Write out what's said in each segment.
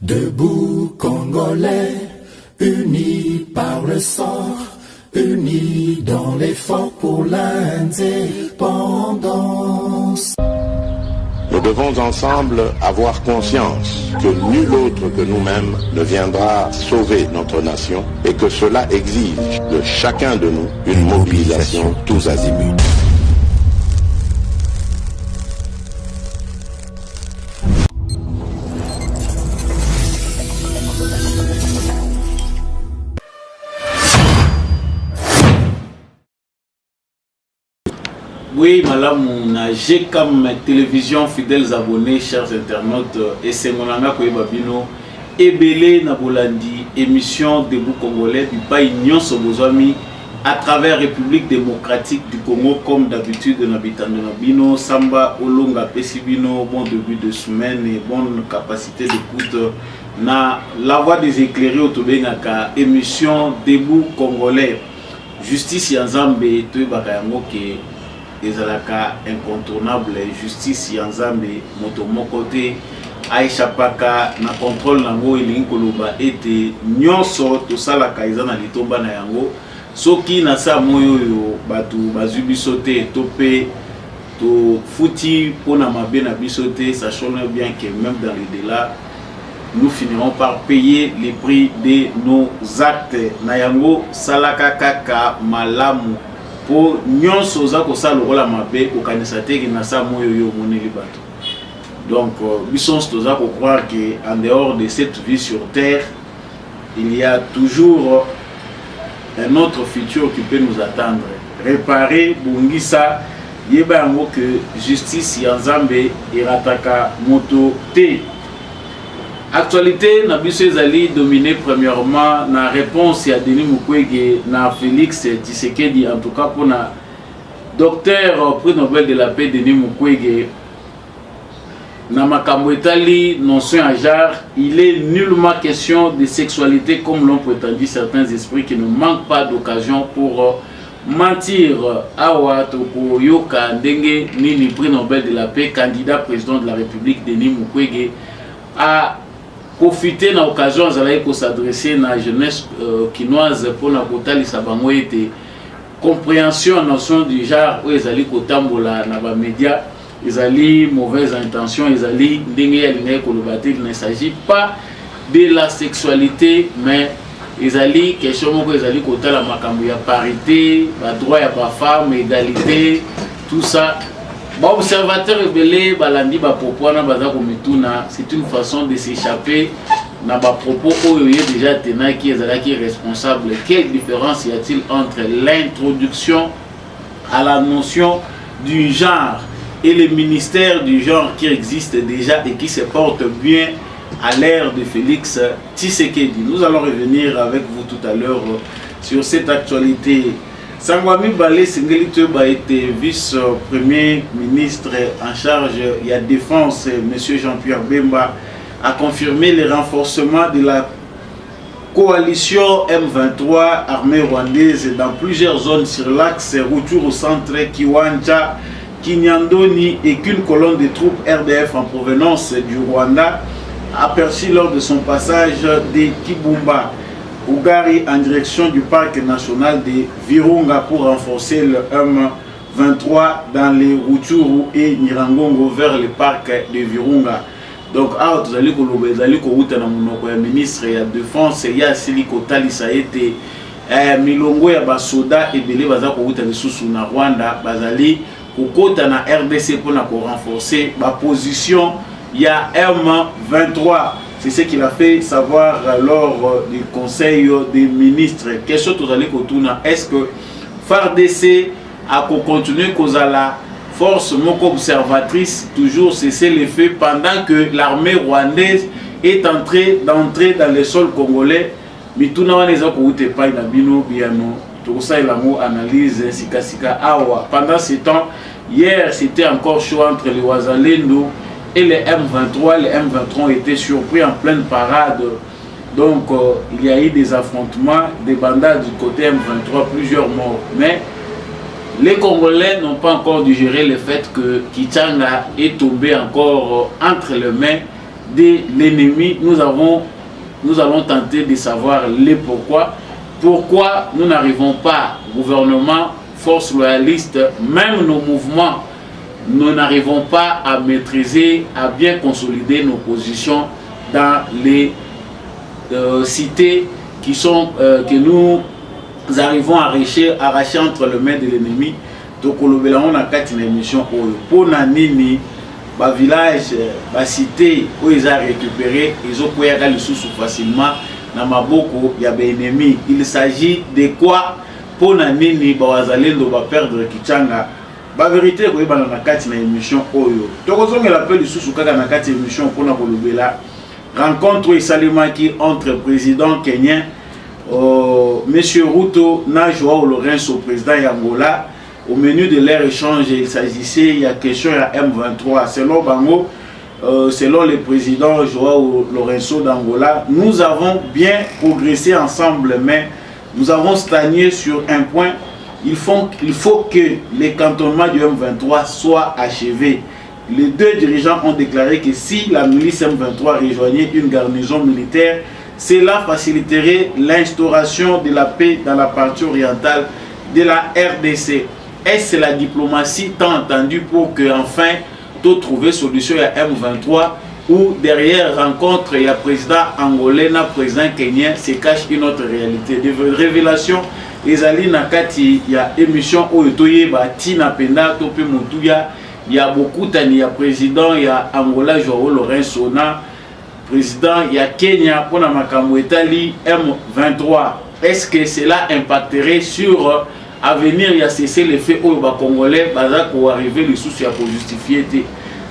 Debout Congolais, unis par le sang, unis dans l'effort pour l'indépendance. Nous devons ensemble avoir conscience que nul autre que nous-mêmes ne viendra sauver notre nation et que cela exige de chacun de nous une mobilisation tous azimuts. Oui, madame, j'ai comme télévision fidèles abonnés, chers internautes, et c'est mon ami Koyebabino, Ebele Nabolandi, émission Debout Congolais, du pays Nyon Sobozami, à travers République démocratique du Congo, comme d'habitude, Nabitan de Nabino, Samba, Olonga, Pesibino, bon début de semaine et bonne capacité d'écoute. Na la voix des éclairés au Tobengaka, émission Debout Congolais, justice Yanzambe, Toubakayango, qui ezalaka incontournable, justice Yanzambe moto mokote Aisha Paka na contrôle nango elingi koloba ete nyonso tosalaka eza na litomba na yango soki na sa moyo yo batu bazwi biso te to pe to futi pona mabe na biso te, sachant bien que même dans le délai nous finirons par payer les prix de nos actes na yango salaka kaka malamu pour nyonso za ko sa lokola mabe ko kanisa te na sa moyo yo moneli bato. Donc bisons toza ko croire que en dehors de cette vie sur terre il y a toujours un autre futur qui peut nous attendre. Réparer bungisa yeba yango que justice Yanzambe irataka moto te. Actualité na biso ezali dominé premièrement na réponse à Denis Mukwege na Félix Tshisekedi, en tout cas pour na docteur prix Nobel de la paix Denis Mukwege na makambo etali notion à genre, il est nullement question de sexualité comme l'ont prétendu certains esprits qui ne manquent pas d'occasion pour mentir. Awa toko yoka ndenge nini prix Nobel de la paix candidat président de la République Denis Mukwege a profiter na occasion azalaï ko s'adresser na jeunesse kinoise pour na kotalisa bango ete compréhension notion du genre où ezali kotambola na ba média ezali mauvaise intention ezali ndenge ya linga koloba te. Il ne s'agit pas de la sexualité mais ezali question moko ezali kotala makambo ya parité, ba droit ya ba femme, égalité, tout ça. Bon, observateur rebelle balandi ba propos na baza ko mituna, c'est une façon de s'échapper na ba propos oyo déjà tena qui est responsable. Quelle différence y a-t-il entre l'introduction à la notion du genre et le ministère du genre qui existe déjà et qui se porte bien à l'ère de Félix Tshisekedi? Nous allons revenir avec vous tout à l'heure sur cette actualité. Sangwami Balé Sengeli Teba était vice-premier ministre en charge de la défense, M. Jean-Pierre Bemba, a confirmé le renforcement de la coalition M23 armée rwandaise dans plusieurs zones sur l'axe Rutshuru au centre, Kiwanja, Kinyandoni, et qu'une colonne de troupes RDF en provenance du Rwanda aperçue lors de son passage de Kibumba Ougari en direction du parc national de Virunga pour renforcer le M23 dans les Rutshuru et Nirangongo vers le parc de Virunga. Donc, vous allez le ministre de la Défense, il y a Siliko Talisa été Milongo ya basoda et Belé Baza Kouta de Soussou na Rwanda, Bazali, Kokota na RDC pour renforcer la position. Il y a M23. C'est ce qu'il a fait savoir lors du conseil des ministres. Question est-ce que FARDC a continué à la force observatrice toujours cesser les faits pendant que l'armée rwandaise est d'entrer dans le sol congolais? Pendant ce temps, hier c'était encore chaud entre les Wazalendo et les M23. Les M23 étaient surpris en pleine parade. Donc il y a eu des affrontements, des bandades du côté M23, plusieurs morts. Mais les Congolais n'ont pas encore digéré le fait que Kichanga est tombé encore entre les mains de l'ennemi. Nous allons tenter de savoir les pourquoi. Pourquoi nous n'arrivons pas, gouvernement, forces loyalistes, même nos mouvements, nous n'arrivons pas à maîtriser, à bien consolider nos positions dans les cités qui sont, que nous arrivons à arracher entre les mains de l'ennemi. Donc, on a une émission pour Nanini, les villages, les cités où ils ont récupéré, ils ont pu aller facilement. Dans Maboko, il y a des ennemis. Il s'agit de quoi pour Nanini, Bazalendo va perdre Kichanga. La vérité, c'est que dans la émission Oyo. Donc, on a l'appel du Sousouka dans la émission pour la rencontre Isalimaki entre président kenyan, M. Ruto, na Joao Lorenzo, président Angola. Au menu de leur échange, il s'agissait, il y a question à M23. Selon Bango, selon le président Joao Lorenzo d'Angola, nous avons bien progressé ensemble, mais nous avons stagné sur un point. Il faut que les cantonnements du M23 soient achevés. Les deux dirigeants ont déclaré que si la milice M23 rejoignait une garnison militaire, cela faciliterait l'instauration de la paix dans la partie orientale de la RDC. Est-ce la diplomatie tant entendue pour que enfin tout trouver solution à M23 ou derrière rencontre il y a président angolais, président kenyan se cache une autre réalité. Des révélations, les alliés nakati, il y a émission Oyotoye, Tina Penda, Tope Moutouya, il y a beaucoup il y a président, il y a Angola, Joao Lorenzo, président, il y a Kenya, pour la Makamou Etali, M23. Est-ce que cela impacterait sur à venir, il y a cessé les faits au Congolais, pour arriver les soucis pour justifier.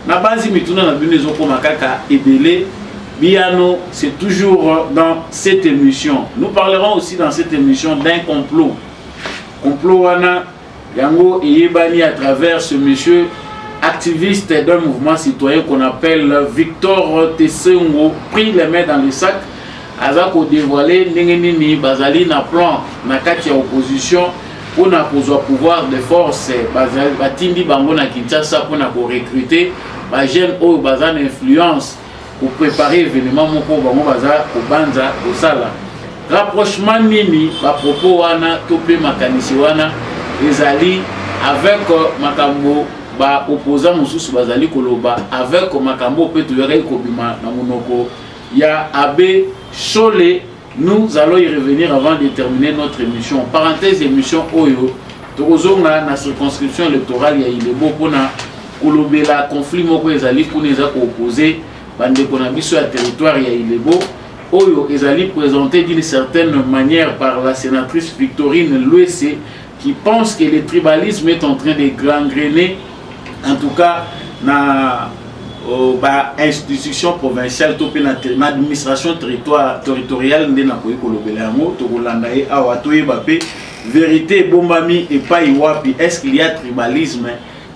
Na base mituna na binezo ko makaka ebele biano, c'est toujours dans cette émission. Nous parlerons aussi dans cette émission d'un complot. Complot wana yango eyebani à travers ce monsieur activiste d'un mouvement citoyen qu'on appelle Victor Tessengo, pris les mains dans le sac. Azako dévoilé nini bazali na plan na kati ya opposition pour na kozwa pouvoir de force batindi bango na Kinshasa pour na recruter ba jeune au bazan influence pour préparer événement moko bango baza ko banza ko sala rapprochement nini ba propos wana topé makanisi wana ezali avec makambo ba opposant mususu bazali koloba avec makambo pe toyere kobima na monoko ya Abbé Cholé. Nous allons y revenir avant de terminer notre émission. Parenthèse émission Oyo. Tozonga na circonscription électorale ya Ilebo pona kolobela conflit moko ezali pour les opposer bande kona biso ya territoire ya Ilebo. Oyo ezali présenté d'une certaine manière par la sénatrice Victorine Luese qui pense que le tribalisme est en train de gangréner, en tout cas na institution provinciale topé na administration territoriale ndé na koyi kolobela yango tokolanda e awa toyeba pe vérité bombami et pas iwapi. Est-ce qu'il y a tribalisme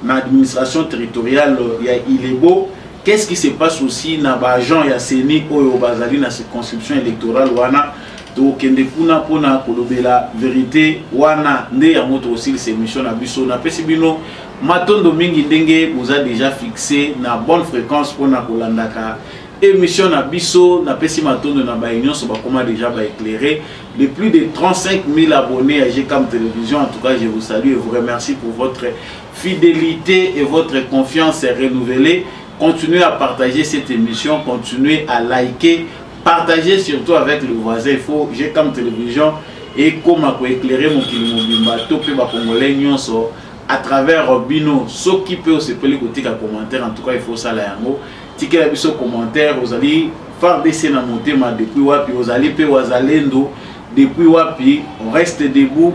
na administration territoriale ya Ilebo? Qu'est-ce qui se passe aussi na ba agent ya Seni oyo bazali na circonscription électorale wana to kende kuna pona kolobela vérité wana ndé ya moto aussi ces émissions na biso na pesibino matondo mingi ndenge vous a déjà fixé na bonne fréquence pour na kolandaka émission na biso na pesi matondo na ba union so ba comment déjà ba éclairer les plus de 35 000 abonnés à GCAM Télévision. En tout cas, je vous salue et vous remercie pour votre fidélité et votre confiance renouvelée. Continuez à partager cette émission, continuez à liker, partagez surtout avec le voisin. Il faut GCAM Télévision et comment éclairer mon kilimobimba topé ba congolais nyonso à travers Bino, ce qui peut se peler côté à commentaire. En tout cas, il faut ça là yango. Ticket la biso commentaire, vous allez faire baisser na monter ma depuis wapi, vous allez pe wazalendo depuis wapi, on reste debout,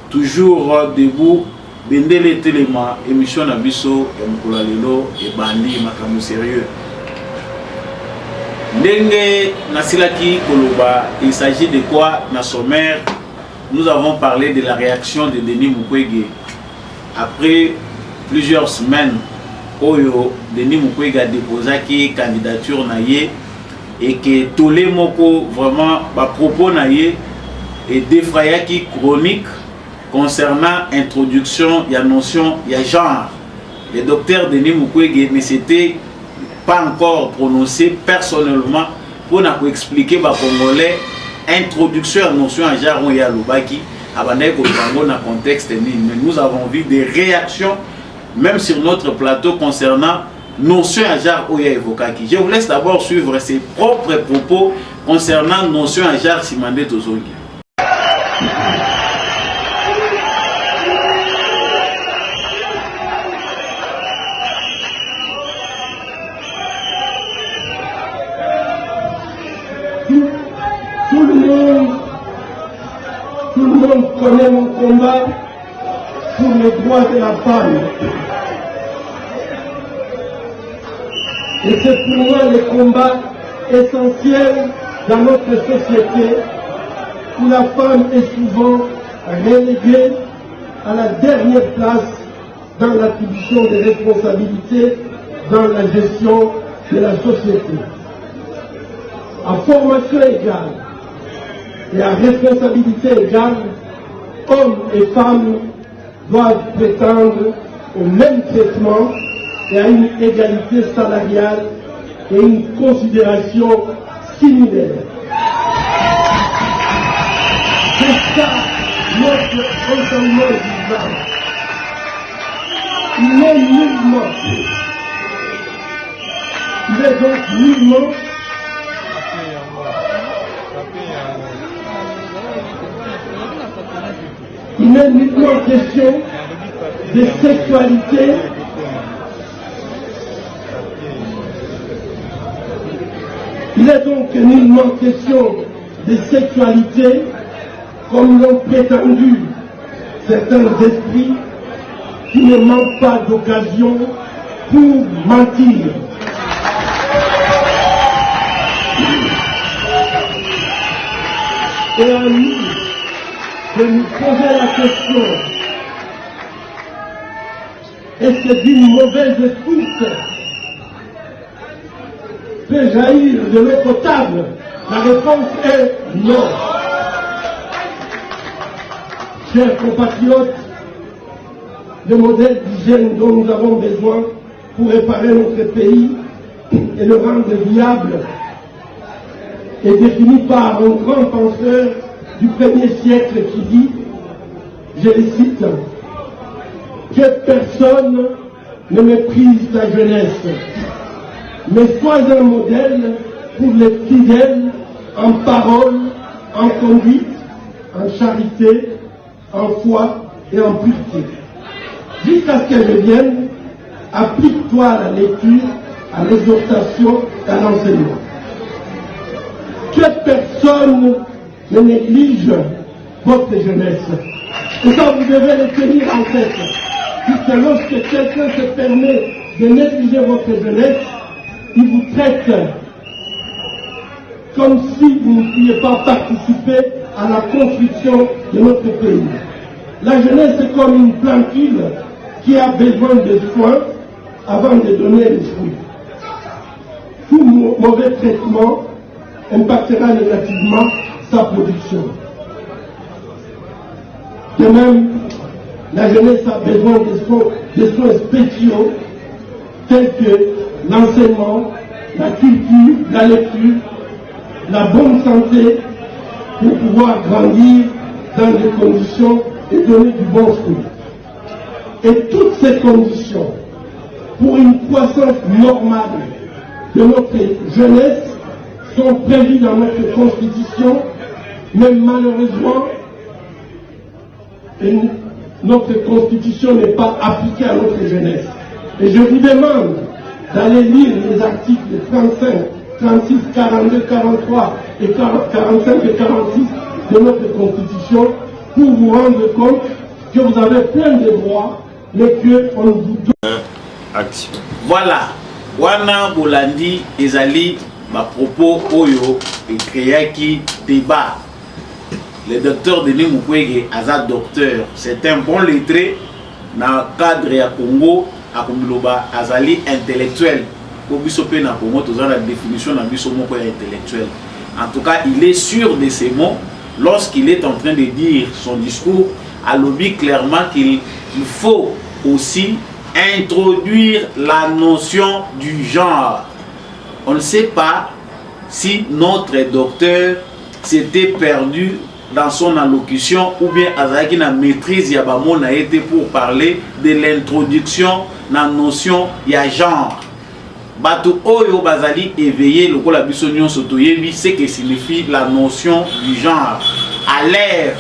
toujours debout. Bendele Téléma, émission na biso ya mukula lelo et bandi makamu sérieux. Ndenge nasilaki koloba, il s'agit de quoi na sommaire? Nous avons parlé de la réaction de Denis Mukwege. Après plusieurs semaines, Oyo, Denis Mukwege a déposé qui candidature naïe et que tous les moko vraiment ba propos naïe et défraya qui chronique concernant l'introduction, il y a notion, il y a genre. Le docteur Denis Mukwege ne s'était pas encore prononcé personnellement pour nous expliquer aux Congolais introduction à la notion à genre où il y a l'Obaki dans le contexte. Mais nous avons vu des réactions même sur notre plateau concernant notion à genre où il y a évoqué. Je vous laisse d'abord suivre ses propres propos concernant notion à genre Simandé Tozongi. Tout le monde connaît mon combat pour les droits de la femme. Et c'est pour moi le combat essentiel dans notre société où la femme est souvent reléguée à la dernière place dans l'attribution des responsabilités dans la gestion de la société. À formation égale et à responsabilité égale, hommes et femmes doivent prétendre au même traitement et à une égalité salariale et une considération similaire. C'est ça notre enseignement d'Islam. Il est donc nullement il n'est nullement question de sexualité il est donc nullement question de sexualité comme l'ont prétendu certains esprits qui ne manquent pas d'occasion pour mentir. Et à nous de nous poser la question, est-ce d'une mauvaise source peut jaillir de l'eau potable? La réponse est non. Chers compatriotes, le modèle d'hygiène dont nous avons besoin pour réparer notre pays et le rendre viable est défini par un grand penseur du 1er siècle qui dit, je le cite, que personne ne méprise ta jeunesse, mais sois un modèle pour les fidèles en parole, en conduite, en charité, en foi et en pureté. Jusqu'à ce qu'elle vienne, applique-toi à la lecture, à l'exhortation et à l'enseignement. Que personne ne néglige votre jeunesse. Et ça, vous devez le tenir en tête. Puisque lorsque quelqu'un se permet de négliger votre jeunesse, il vous traite comme si vous ne pouviez pas participer à la construction de notre pays. La jeunesse est comme une plantule qui a besoin de soins avant de donner les fruits. Tout mauvais traitement impactera négativement sa production. De même, la jeunesse a besoin de soins spéciaux tels que l'enseignement, la culture, la lecture, la bonne santé pour pouvoir grandir dans des conditions et donner du bon fruit. Et toutes ces conditions pour une croissance normale de notre jeunesse sont prévues dans notre constitution, mais malheureusement, notre constitution n'est pas appliquée à notre jeunesse. Et je vous demande d'aller lire les articles 35, 36, 42, 43 et 45 et 46 de notre constitution pour vous rendre compte que vous avez plein de droits, mais qu'on vous donne action. Voilà, wana bolandi ezali ma propos oyo et créaki débat. Le docteur Denis Mukwege aza docteur, c'est un bon lettré dans le cadre ya Congo à Komiloba azali intellectuel. Pour bisope na Congo toza la définition na biso moko intellectuel. En tout cas, il est sûr de ces mots lorsqu'il est en train de dire son discours à lobby clairement qu'il faut aussi introduire la notion du genre on ne sait pas si notre docteur s'était perdu dans son allocution ou bien azaki na maîtrise ya bamo na été pour parler de l'introduction na notion ya genre. Bato oyo bazali éveillé lokola biso nyonso toyebi ce que signifie la notion du genre. À l'ère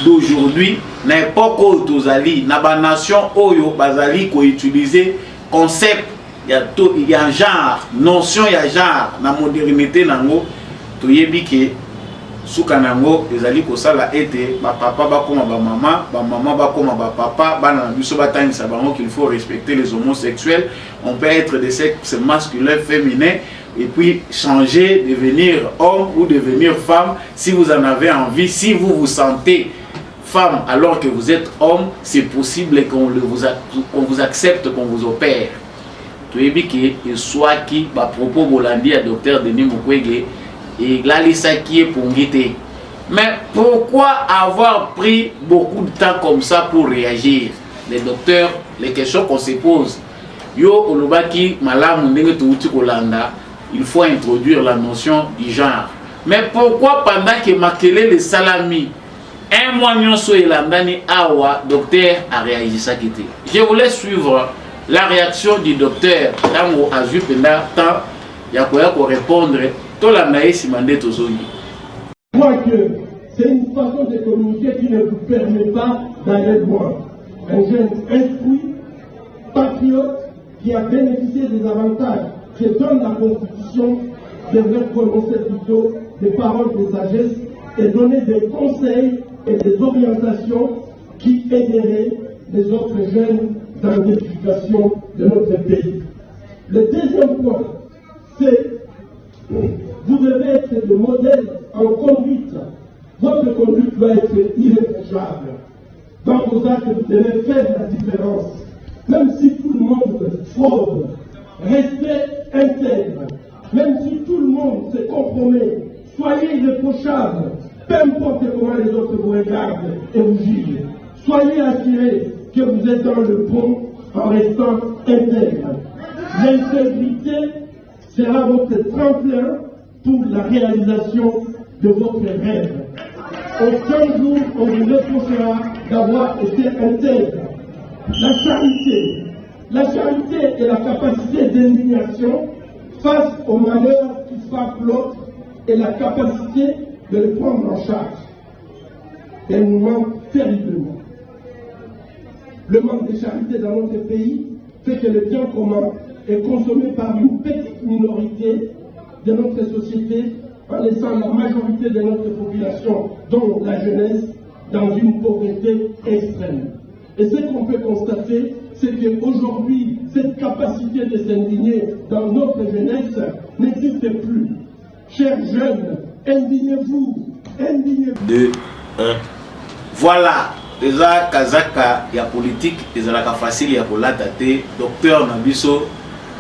d'aujourd'hui, na époque oyo tozali na ba nation oyo bazali ko utiliser concept ya genre, notion ya genre na modernité nango toyebi ke suka nango ezali kosala ete ba papa bakoma ba mama bakoma ba papa bana biso batangisa bango qu'il faut respecter les homosexuels, on peut être de sexe masculin, féminin et puis changer, devenir homme ou devenir femme si vous en avez envie. Si vous vous sentez femme alors que vous êtes homme, c'est possible qu'on vous accepte, qu'on vous opère. Toyebi ke soit qui ba propos bolandi à docteur Denis Mukwege et là ça qui est pour guetter. Mais pourquoi avoir pris beaucoup de temps comme ça pour réagir? Les docteurs, les questions qu'on se pose. Yo olobaki malamu ndenge touti kolanda, il faut introduire la notion du genre. Mais pourquoi pendant que Makele le salami un mois nyonso elandani awa docteur a réagi ça qui était. Je voulais suivre la réaction du docteur Tango Azu pendant temps ya ko répondre. Je crois que c'est une façon de communiquer qui ne vous permet pas d'aller loin. Un jeune instruit, patriote, qui a bénéficié des avantages que donne la Constitution, devrait prononcer plutôt des paroles de sagesse et donner des conseils et des orientations qui aideraient les autres jeunes dans l'éducation de notre pays. Le deuxième point, c'est vous devez être le modèle en conduite. Votre conduite doit être irréprochable. Dans vos actes, vous devez faire la différence. Même si tout le monde fraude, restez intègre. Même si tout le monde se compromet, soyez irréprochable. Peu importe comment les autres vous regardent et vous jugent. Soyez assurés que vous êtes dans le bon en restant intègre. L'intégrité sera votre tremplin pour la réalisation de votre rêve. Aucun jour on vous reprochera d'avoir été intègre. La charité est la capacité d'indignation face au malheur qui frappe l'autre et la capacité de le prendre en charge. Elle nous manque terriblement. Le manque de charité dans notre pays fait que le bien commun est consommé par une petite minorité de notre société en laissant la majorité de notre population, dont la jeunesse, dans une pauvreté extrême. Et ce qu'on peut constater, c'est qu'aujourd'hui, cette capacité de s'indigner dans notre jeunesse n'existe plus. Chers jeunes, indignez-vous, indignez-vous. 2, 1. Voilà. Déjà, Kazaka, il y a politique, il y a facile, il y a la docteur Nabiso,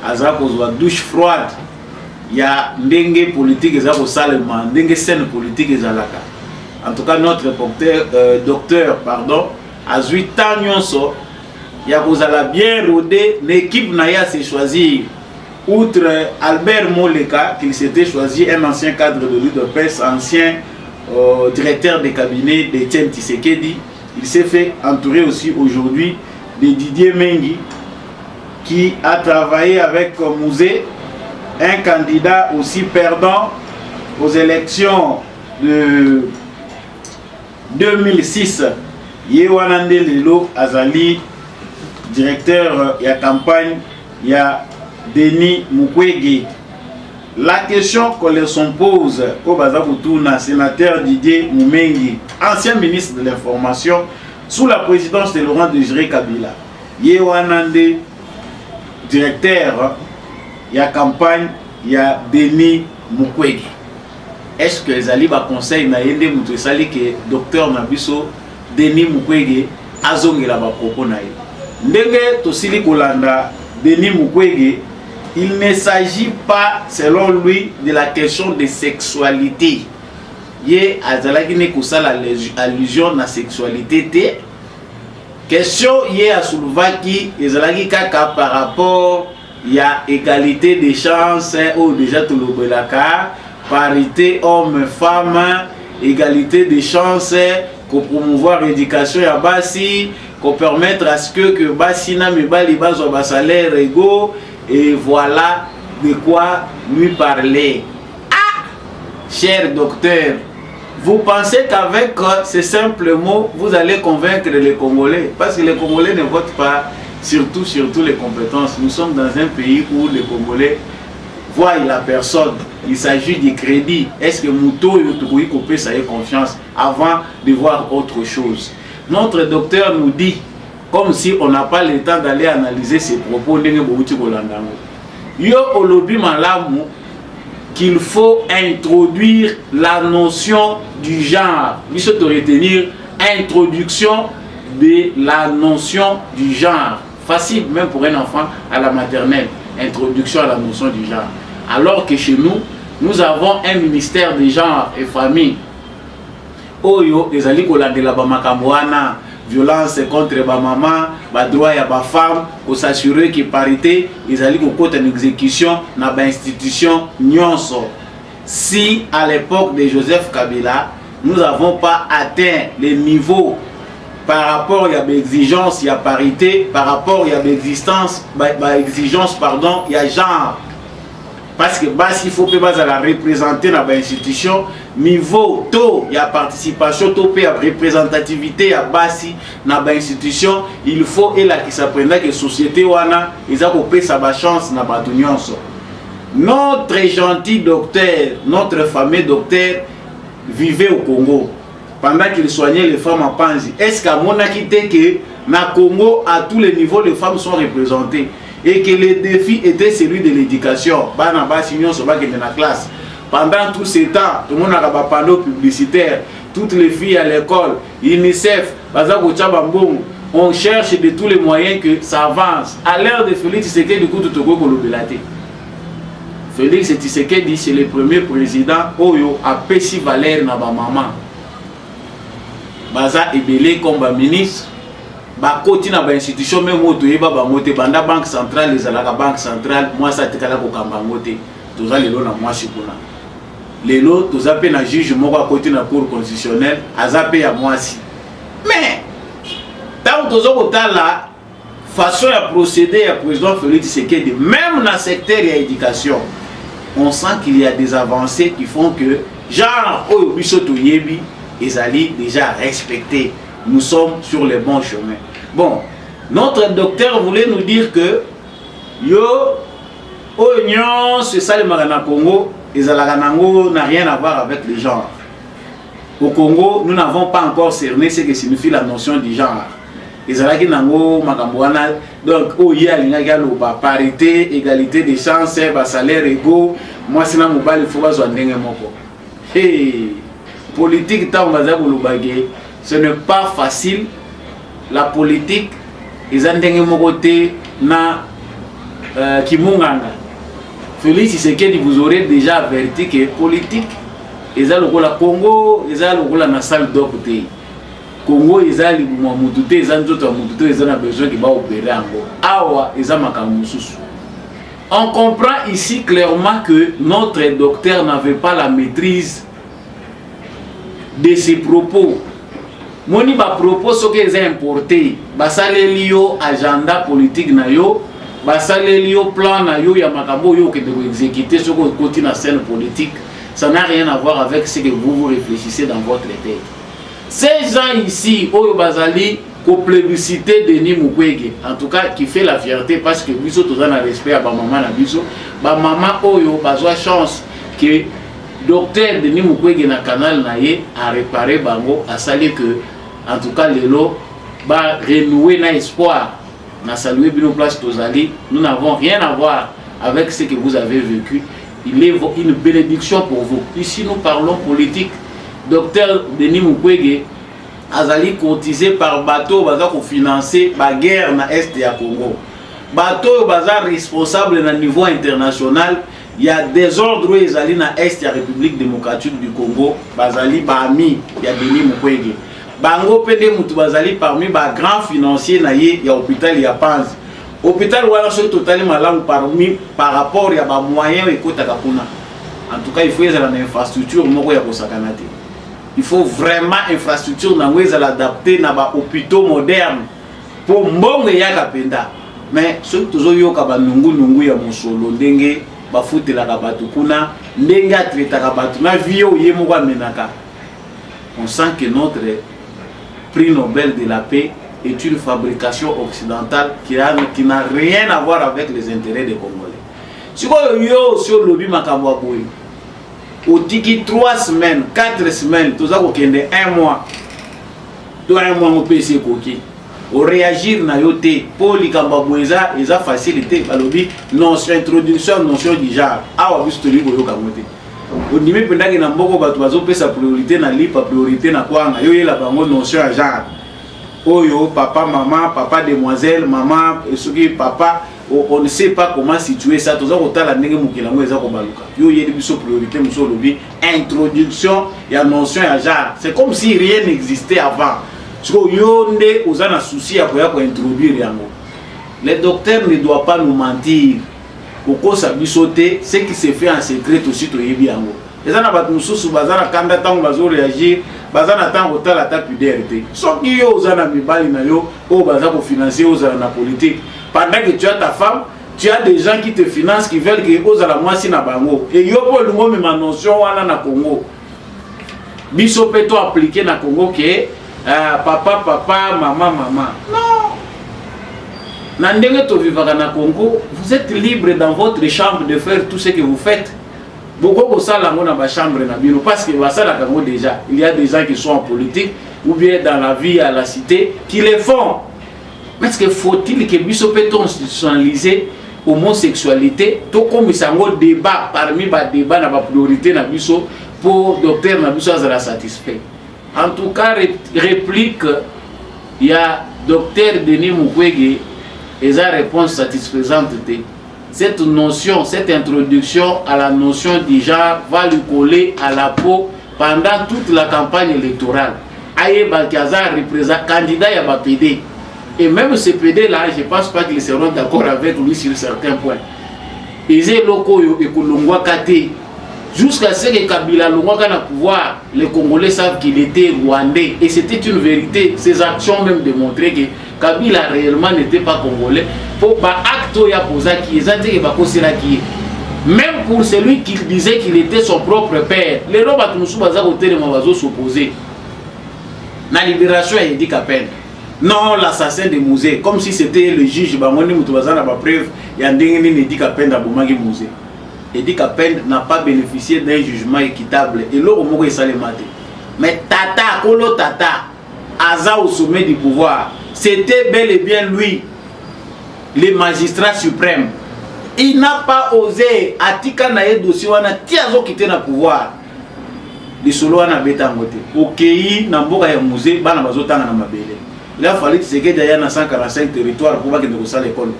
Azak ozwa douche froide. Il y a ndenge politique, il y a salement, ndenge scène politique, en tout cas, notre docteur, à 8 ans, il y a bien rodé, l'équipe Naya s'est choisie, outre Albert Moleka, qui s'était choisi, un ancien cadre de l'UDPS, ancien directeur de cabinet d'Etienne Tshisekedi. Il s'est fait entourer aussi aujourd'hui de Didier Mengi, qui a travaillé avec Mouzé, un candidat aussi perdant aux élections de 2006. Yewanande Lelo Azali, directeur de la campagne, il y a Denis Mukwege. La question qu'on leur pose au Bazaboutouna, sénateur Didier Mumengi, ancien ministre de l'Information, sous la présidence de Laurent Désiré Kabila. Yewanande, directeur, il y a campagne, il y a Denis Mukwege. Est-ce que les alibas conseillent Naïde Moutessali que docteur Nabiso Denis Mukwege a zongué la propos naïe? Ndenge Tosili Kolanda, Denis Mukwege, il ne s'agit pas, selon lui, de la question de sexualité. Yé azalaki ne kusala allusion na sexualité te. Question yé a soulevaki ezalaki kaka par rapport il y a égalité des chances ou déjà tout le belaka, parité homme-femme, égalité des chances, qu'on promouvoir l'éducation à Bassi, qu'on permettre à ce que Bassi n'a pas salaire égaux, et voilà de quoi lui parler. Ah, cher docteur, vous pensez qu'avec ces simples mots, vous allez convaincre les Congolais? Parce que les Congolais ne votent pas surtout les compétences. Nous sommes dans un pays où les Congolais voient la personne. Il s'agit du crédit. Est-ce que Mouto et Kopé ça ait confiance avant de voir autre chose? Notre docteur nous dit, comme si on n'a pas le temps d'aller analyser ses propos, yo olobi malamu qu'il faut introduire la notion du genre. Il faut retenir introduction de la notion du genre. Facile même pour un enfant à la maternelle. Introduction à la notion du genre. Alors que chez nous, nous avons un ministère de genre et famille. Oyo, les alliés de la Bamakamboana, violence contre les mamans, les droits et les femmes, pour s'assurer que parité, les alliés au côté d'exécution dans l'institution Nyonso. Si à l'époque de Joseph Kabila, nous n'avons pas atteint les niveaux par rapport à l'exigence, il y a parité, par rapport à l'existence, exigence, pardon, il y a genre. Parce que s'il faut que la représenter dans l'institution, niveau taux, il y a participation, taux, il y a représentativité, il y a basi dans l'institution, il faut et là qui s'apprenne que la société wana, ils ont coupé sa chance dans la Notre gentil docteur, notre fameux docteur vivait au Congo pendant qu'il soignait les femmes en Panzi. Est-ce qu'à mon acquitté que dans le Congo, à tous les niveaux, les femmes sont représentées? Et que le défi était celui de l'éducation. Pendant tout ce temps, tout le monde a un panneau publicitaire, toutes les filles à l'école, UNICEF, on cherche de tous les moyens que ça avance. À l'heure de Félix Tshisekedi, du coup, tout le monde Félix Tshisekedi, c'est le premier président Oyo a Pessi Valère na ba maman. Baza ebele comme ministre. Ba koti na ba institution même moto yeba ba moté banda banque centrale les alaka banque centrale moi ça tekala ko kamba moté toza lelo na moi shikuna lelo toza pe na juge moko a koti na cour constitutionnelle azape ya mwasi mais tant tozo kotala façon ya procéder ya président Félix Tshisekedi même dans le secteur de l'éducation on sent qu'il y a des avancées qui font que genre oyo biso to yebi ezali déjà respecté. Nous sommes sur le bon chemin. Bon, notre docteur voulait nous dire que yo oignon c'est ça le Marana Congo et Zalaganango n'a rien à voir avec le genre. Au Congo, nous n'avons pas encore cerné ce que signifie la notion du genre. Et Zalaganango Makamboana donc oya lingagalo ba parité, égalité des chances, ba salaire égaux. Moi c'est na mobile il faut pas ndenge moko. Hey, politique ta ngaza bolobage. Ce n'est pas facile. La politique, ils ont des côté na Kimunganga. Félix Tshisekedi vous aurez déjà averti que politique, ils ont le Congo, ils ont la salle d'opté. Congo, ils ont les ils ont besoin de opérer encore. Awa, ils ont on comprend ici clairement que notre docteur n'avait pas la maîtrise de ses propos. Moni ba propos ce que ont importé, basaleli yo agenda politique na yo, basaleli yo plan na yo ya makambo yo que de exécuter ce que côté na scène politique, ça n'a rien à voir avec ce que vous réfléchissez dans votre tête. Ces gens ici, oyo bazali ko plébiscité Denis Mukwege, en tout cas qui fait la fierté parce que biso toza na respect à ba maman na biso, ba maman oyo bazwa chance que docteur Denis Mukwege na canal na ye a réparé bango a sali que en tout cas lelo ba renouer na espoir na saluer bino place tozali nous n'avons rien à voir avec ce que vous avez vécu. Il est une bénédiction pour vous. Ici nous parlons politique. Docteur Denis Mukwege azali cotisé par bateau baza ko financer ba guerre na est ya Congo. Bateau baza responsable na niveau international. Il y a des ordres ezali na est ya République démocratique du Congo bazali ba ami ya Denis Mukwege. Bango pede mutu bazali parmi ba grand financier na ye ya hôpital ya Panzi. hôpital wana so totali malamu par rapport ya ba moyens ekotaka kuna. En tout cas il faut ezala na infrastructure moko ya kosakana te. Il faut vraiment infrastructure nango ezala adapté na ba hôpitaux modernes pour mbongo ya kapenda. Mais ceux tozo yoka ba nungu ya mosolo ndenge ba futelaka bato kuna ndenge atretaka bato na vie oye moko amenaka. On sent que notre prix Nobel de la paix est une fabrication occidentale qui n'a rien à voir avec les intérêts des Congolais. Si vous avez sur le lobby makambo boy, au tiki 3 semaines, 4 semaines, tout ça kende 1 mois. Tout 1 mois on peut essayer koki. Au réagir na yote pour likamba boyza eza facilité ba lobby notion introduction notion du genre. Awa bisto libo yo kamote. Au niveau pendant que na mboko bato bazo pesa priorité na lipa priorité na kwanga yo yela bango notion ya genre. Oyo papa maman papa demoiselle maman esuki papa on ne sait pas comment situer ça toza kotala ndenge mukila ngo eza ko baluka yo yeli biso priorité muso lobi introduction ya notion ya genre. C'est comme si rien n'existait avant. Parce que yo nde ozana souci ya ko introduire yango. Les docteurs ne doivent pas nous mentir. Au sa bisoté, ce qui se fait en secret aussi to yebi yango. Ezana bat mususu bazana kanda tango bazo réagir, bazana tango tala ta puderité. Soki yo ozana mibali na yo, o baza ko financer ozana na politique. Pendant que tu as ta femme, tu as des gens qui te financent qui veulent que ozala mwasi na bango. Et yo po lungo me notion wana na Congo. Biso peto appliquer na Congo que papa maman. Non. Nandenge to vivaka na Congo, vous êtes libre dans votre chambre de faire tout ce que vous faites. Beaucoup de ça dans ma chambre na bino parce que ça la Congo déjà. Il y a des gens qui sont en politique ou bien dans la vie à la cité qui le font. Mais est-ce que faut-il que biso peut institutionnaliser homosexualité tout comme ça un débat parmi ba débat na ba priorité na biso pour docteur na biso azala satisfait. En tout cas réplique il y a docteur Denis Mukwege et sa réponse satisfaisante. Cette notion, cette introduction à la notion du genre va lui coller à la peau pendant toute la campagne électorale. Aye Balkazar représente candidat à BAPD. Et même ce PD là, je ne pense pas qu'ils seront d'accord avec lui sur certains points. Ils ont locaux et Kolongwa Kate. Jusqu'à ce que Kabila Longwa na pouvoir, les Congolais savent qu'il était rwandais. Et c'était une vérité. Ces actions même démontraient que Kabila réellement n'était pas congolais. Pour acte ya posa qui est même pour celui qui disait qu'il était son propre père, les rois Batumsu baza côté de Mabazo s'opposer. La libération est dit qu'à peine. Non, l'assassin de Mouzé, comme si c'était le juge Bamoni Moutoubazan n'a pas preuve, il y a un dingue dit qu'à peine d'Abomagi Mouzé. Edi Kapen n'a pas bénéficié d'un jugement équitable et l'eau au mot est salématé. Mais Tata, Kolo Tata, Aza au sommet du pouvoir, c'était bel et bien lui, le magistrat suprême. Il n'a pas osé, Atika Naye dossier, wana tiazo quitté le pouvoir. Les solo wana beta ngote. Okei, Namboka ya musée, bana bazotanga na mabele. Il a fallu que ce que d'ailleurs dans 145 territoires pour pas que nous ça l'école.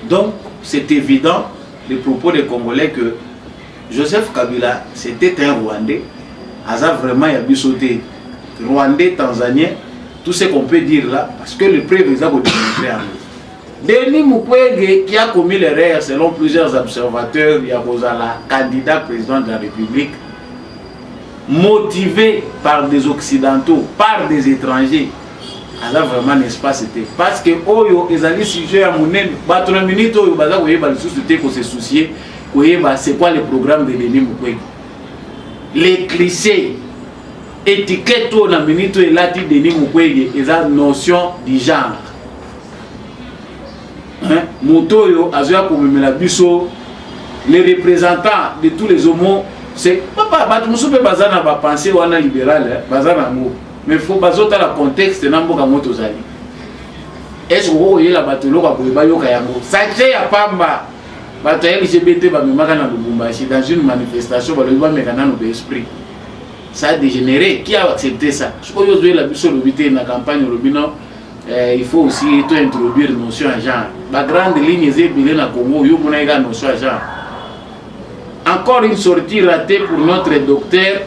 Donc, c'est évident. Les propos des Congolais que Joseph Kabila c'était un Rwandais, Aza vraiment y a bisoté Rwandais, Tanzanien, tout ce qu'on peut dire là, parce que le président va démontrer en nous. Denis Mukwege qui a commis l'erreur selon plusieurs observateurs, il y a la candidat président de la République, motivé par des Occidentaux, par des étrangers. Alors vraiment n'est-ce pas c'était parce que oyo ezali sujet à monene bato na minute oyo baza koyeba le société ko se soucier koyeba c'est quoi le programme de Denis Mukwege les clichés étiquette na minute et là dit Denis Mukwege eza notion du genre hein moto yo azoya ko memela biso les représentants de tous les homos c'est papa bato musupe bazana ba penser wana libéral bazana ngo. Mais il faut pas le contexte de Namboka Motozali. Est-ce que vous voyez la bataille Sachez à Pamba. Bataille LGBT dans une manifestation, ça a dégénéré. Qui a accepté ça? Je crois que la la campagne il faut aussi introduire la notion à genre. La grande ligne est dans le Congo, il y a une notion à genre. Encore une sortie ratée pour notre docteur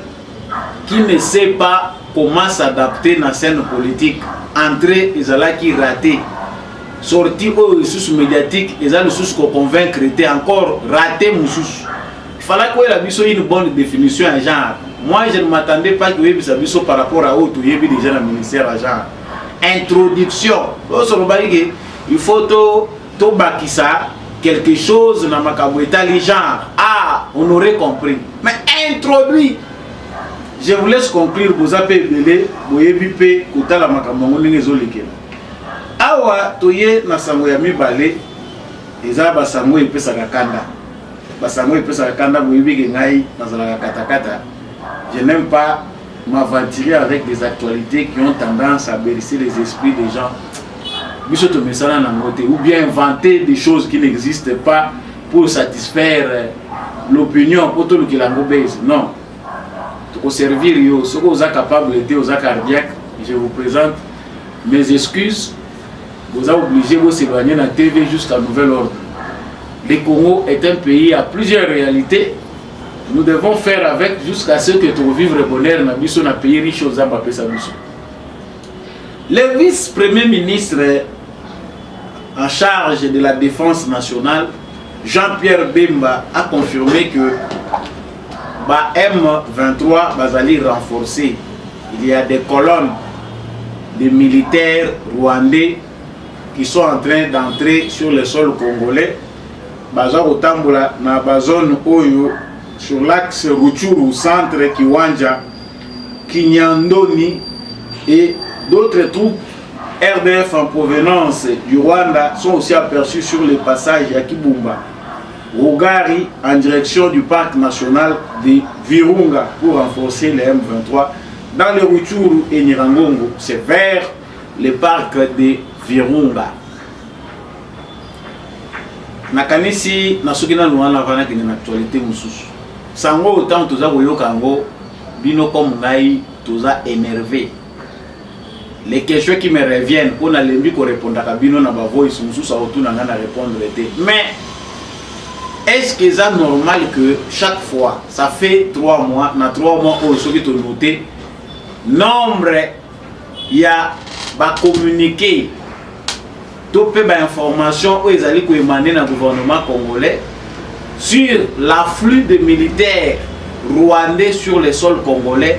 qui ne sait pas comment s'adapter dans la scène politique. Entrée Ezalaki raté. sorti sous médiatique et ça le sous qu'on convaincre était encore raté moussous. Il fallait qu'il y ait une bonne définition à genre. Moi je ne m'attendais pas que vous saviez par rapport à autre il y avait déjà le ministère à genre. Introduction. Il faut tout bakisa quelque chose dans ma caboueta les gens. Ah, on aurait compris. Mais introduit. Je vous laisse conclure vous appelez belé, vous yebipé kota la makamongo n'engezolike. Awa toye na sango ya mibale eza ba sango epesa kanda. Ba sango epesa kanda vous yebike ngai nazala katakata. Je n'aime pas m'aventurer avec des actualités qui ont tendance à bercer les esprits des gens. Ou bien inventer des choses qui n'existent pas pour satisfaire l'opinion pour tout le qui la mauvaise. Non. Pour servir, ce que vous êtes capable d'être aux cardiaques, je vous présente mes excuses. Vous êtes obligé de s'éloigner de la TV jusqu'à nouvel ordre. Le Congo est un pays à plusieurs réalités. Nous devons faire avec jusqu'à ce que tout vivre bonheur dans un pays riche aux Zambapé Sabiso. Le vice-premier ministre en charge de la défense nationale, Jean-Pierre Bemba, a confirmé que M23 va aller renforcer. Il y a des colonnes de militaires rwandais qui sont en train d'entrer sur le sol congolais. Bazar Otambola, na bazone Oyo, sur l'axe Rutshuru, centre Kiwanja, Kinyandoni et d'autres troupes RDF en provenance du Rwanda sont aussi aperçus sur le passage à Kibumba, Rugari en direction du parc national de Virunga pour renforcer les M23 dans le Rutshuru et Nirangongo. C'est vers le parc de Virunga. Nakanisi nasukina luana vana kini actualité mususu. Sango autant toza koyoka ngo bino comme ngai toza énervé. Les questions qui me reviennent, on a l'envie qu'on réponde à bino na ba voice mususu auto na ngana répondre était. Mais est-ce que c'est normal que chaque fois, ça fait 3 mois, na 3 mois où ceux qui te noté nombre il y a ba communiquer topé ba information où ils allaient émaner dans le gouvernement congolais sur l'afflux de militaires rwandais sur le sol congolais,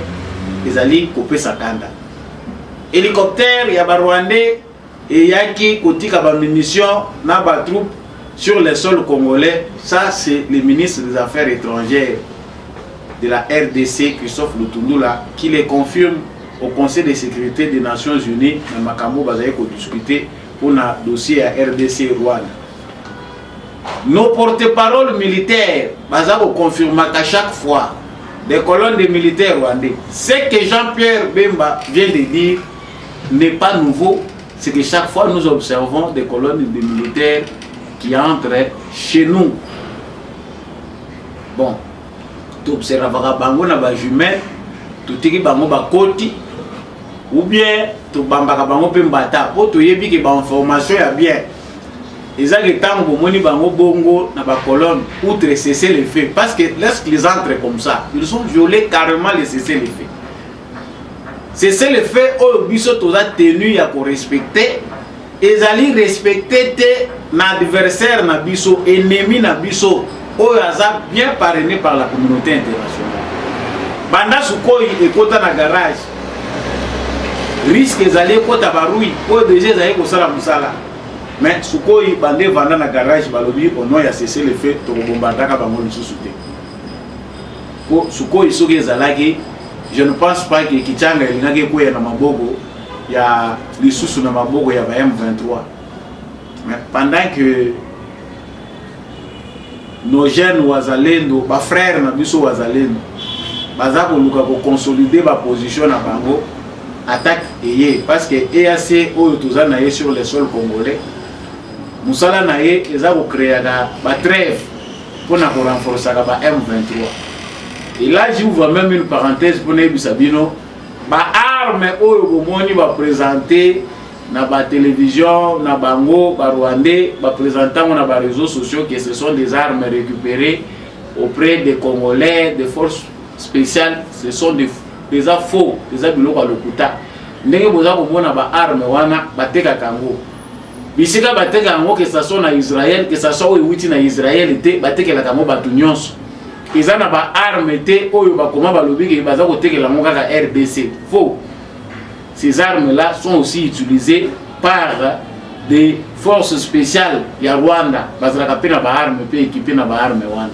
ils allaient couper sa kanda. Hélicoptère, il y a ba rwandais et il y a qui kotika ba munitions na ba troupes sur le sol congolais. Ça c'est le ministre des Affaires étrangères de la RDC, Christophe Lutundula, qui les confirme au Conseil de sécurité des Nations Unies dans Makambo Bazaï pour discuter pour un dossier à RDC Rwanda. Nos porte-paroles militaires Bazaï confirment qu'à chaque fois des colonnes de militaires rwandais, ce que Jean-Pierre Bemba vient de dire n'est pas nouveau. C'est que chaque fois nous observons des colonnes de militaires qui entrent chez nous. Bon, tu observeras bango na ba jumelle, tu tiki bango ba koti, ou bien tu bambaka bango pe mbata, po to yebi ke ba information ya bien. Ezali tango moni bango bongo na ba colonne outre cesser les faits, parce que lorsqu'ils entrent comme ça, ils ont violé carrément les cesser les faits. Cesser les faits au biso toza tenu ya ko respecter, ezali respecter te na adversaire na biso, ennemi na biso. Oyaza bien parrainé par la communauté internationale. Banda Sukhoi et Kota na garage. Risque ezali Kota Baroui. O déjà ezali kosala musala. Mais Sukhoi bande vanda na garage balobi ono ya cesser le fait to bombardaka bango lisusu te. Ko Sukhoi soki ezalaki, je ne pense pas que Kichanga elingaki koya na mabogo ya lisusu na mabogo ya ba M23. Mais pendant que nos jeunes wazalendo, ba frères na biso wazalendo, baza koluka ko consolider ba position na bango, attaque eye parce que EAC oyo toza na ye sur le sol congolais, musala na ye eza ko créer ba trêve pour na ko renforcer ba M23. Et là j'ouvre même une parenthèse pour ne bisabino, ba armes oyo bomoni ba présenter na ba télévision, na bango, ba rwandais, ba présentant na ba réseaux sociaux que ce sont des armes récupérées auprès des Congolais, des forces spéciales, ce sont des faux, des abiloko lokuta. Ndenge boza komona ba armes wana bateka kango. bisika bateka yango que ça soit na Israël, que ça soit au wuti na Israël était batekela kango batu nyonso. Ils na ba armes te oyo bakoma balobi ke baza kotekela ngo kaka RDC. Faux. Ces armes là sont aussi utilisées par des forces spéciales ya Rwanda. Bazala kapena ba armes pe équipé na ba armes wana.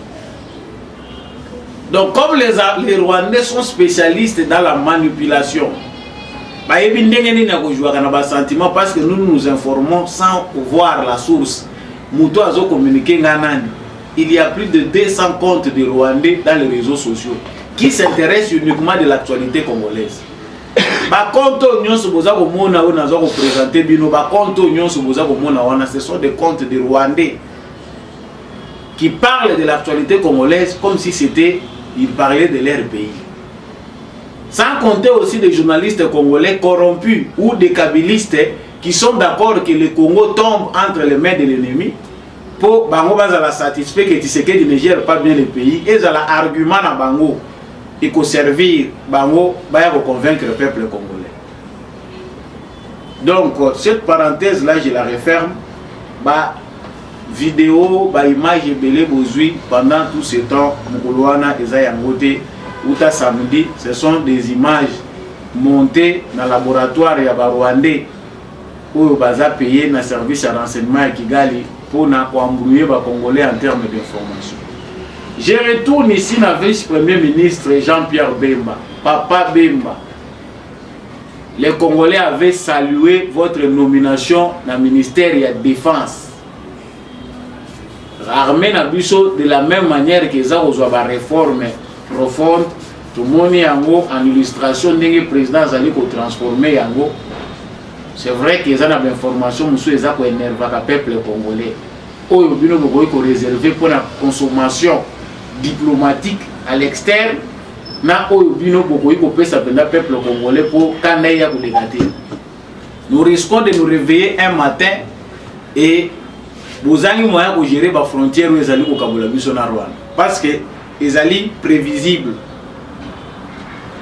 Donc comme les Rwandais sont spécialistes dans la manipulation, parce que nous nous informons sans voir la source. Il y a plus de 200 comptes de Rwandais dans les réseaux sociaux qui s'intéressent uniquement de l'actualité congolaise. Ce sont des comptes de Rwandais qui parlent de l'actualité congolaise comme si c'était, ils parlaient de leur pays. Sans compter aussi des journalistes congolais corrompus ou des kabylistes qui sont d'accord que le Congo tombe entre les mains de l'ennemi pour bango bazala satisfait que Tshisekedi ne gère pas bien le pays et ça la argument na bango et qu'on servir bango baya pour convaincre le peuple congolais. Donc cette parenthèse là je la referme. Ba vidéo ba image belé bozui pendant tout ce temps mukuluana eza yangote. Outa samedi, ce sont des images montées dans le laboratoire ya Rwandais où baza payé dans le service de renseignement à Kigali pour embrouiller les Congolais en termes d'information. Je retourne ici dans le vice-premier ministre Jean-Pierre Bemba. Papa Bemba, les Congolais avaient salué votre nomination dans le ministère de la Défense. L'armée n'a de la même manière que ça aux réforme profonde, tout le monde est en illustration d'un président qui a transformé yango. C'est vrai qu'ils ont des informations, monsieur, ils ont énervé le peuple congolais. Ils ont réservé pour la consommation diplomatique à l'externe. Ils ont le peuple congolais pour nous risquons de nous réveiller un matin et vous avez moyen de gérer les frontières où ils allaient au Kaboula, parce que ils allaient prévisibles.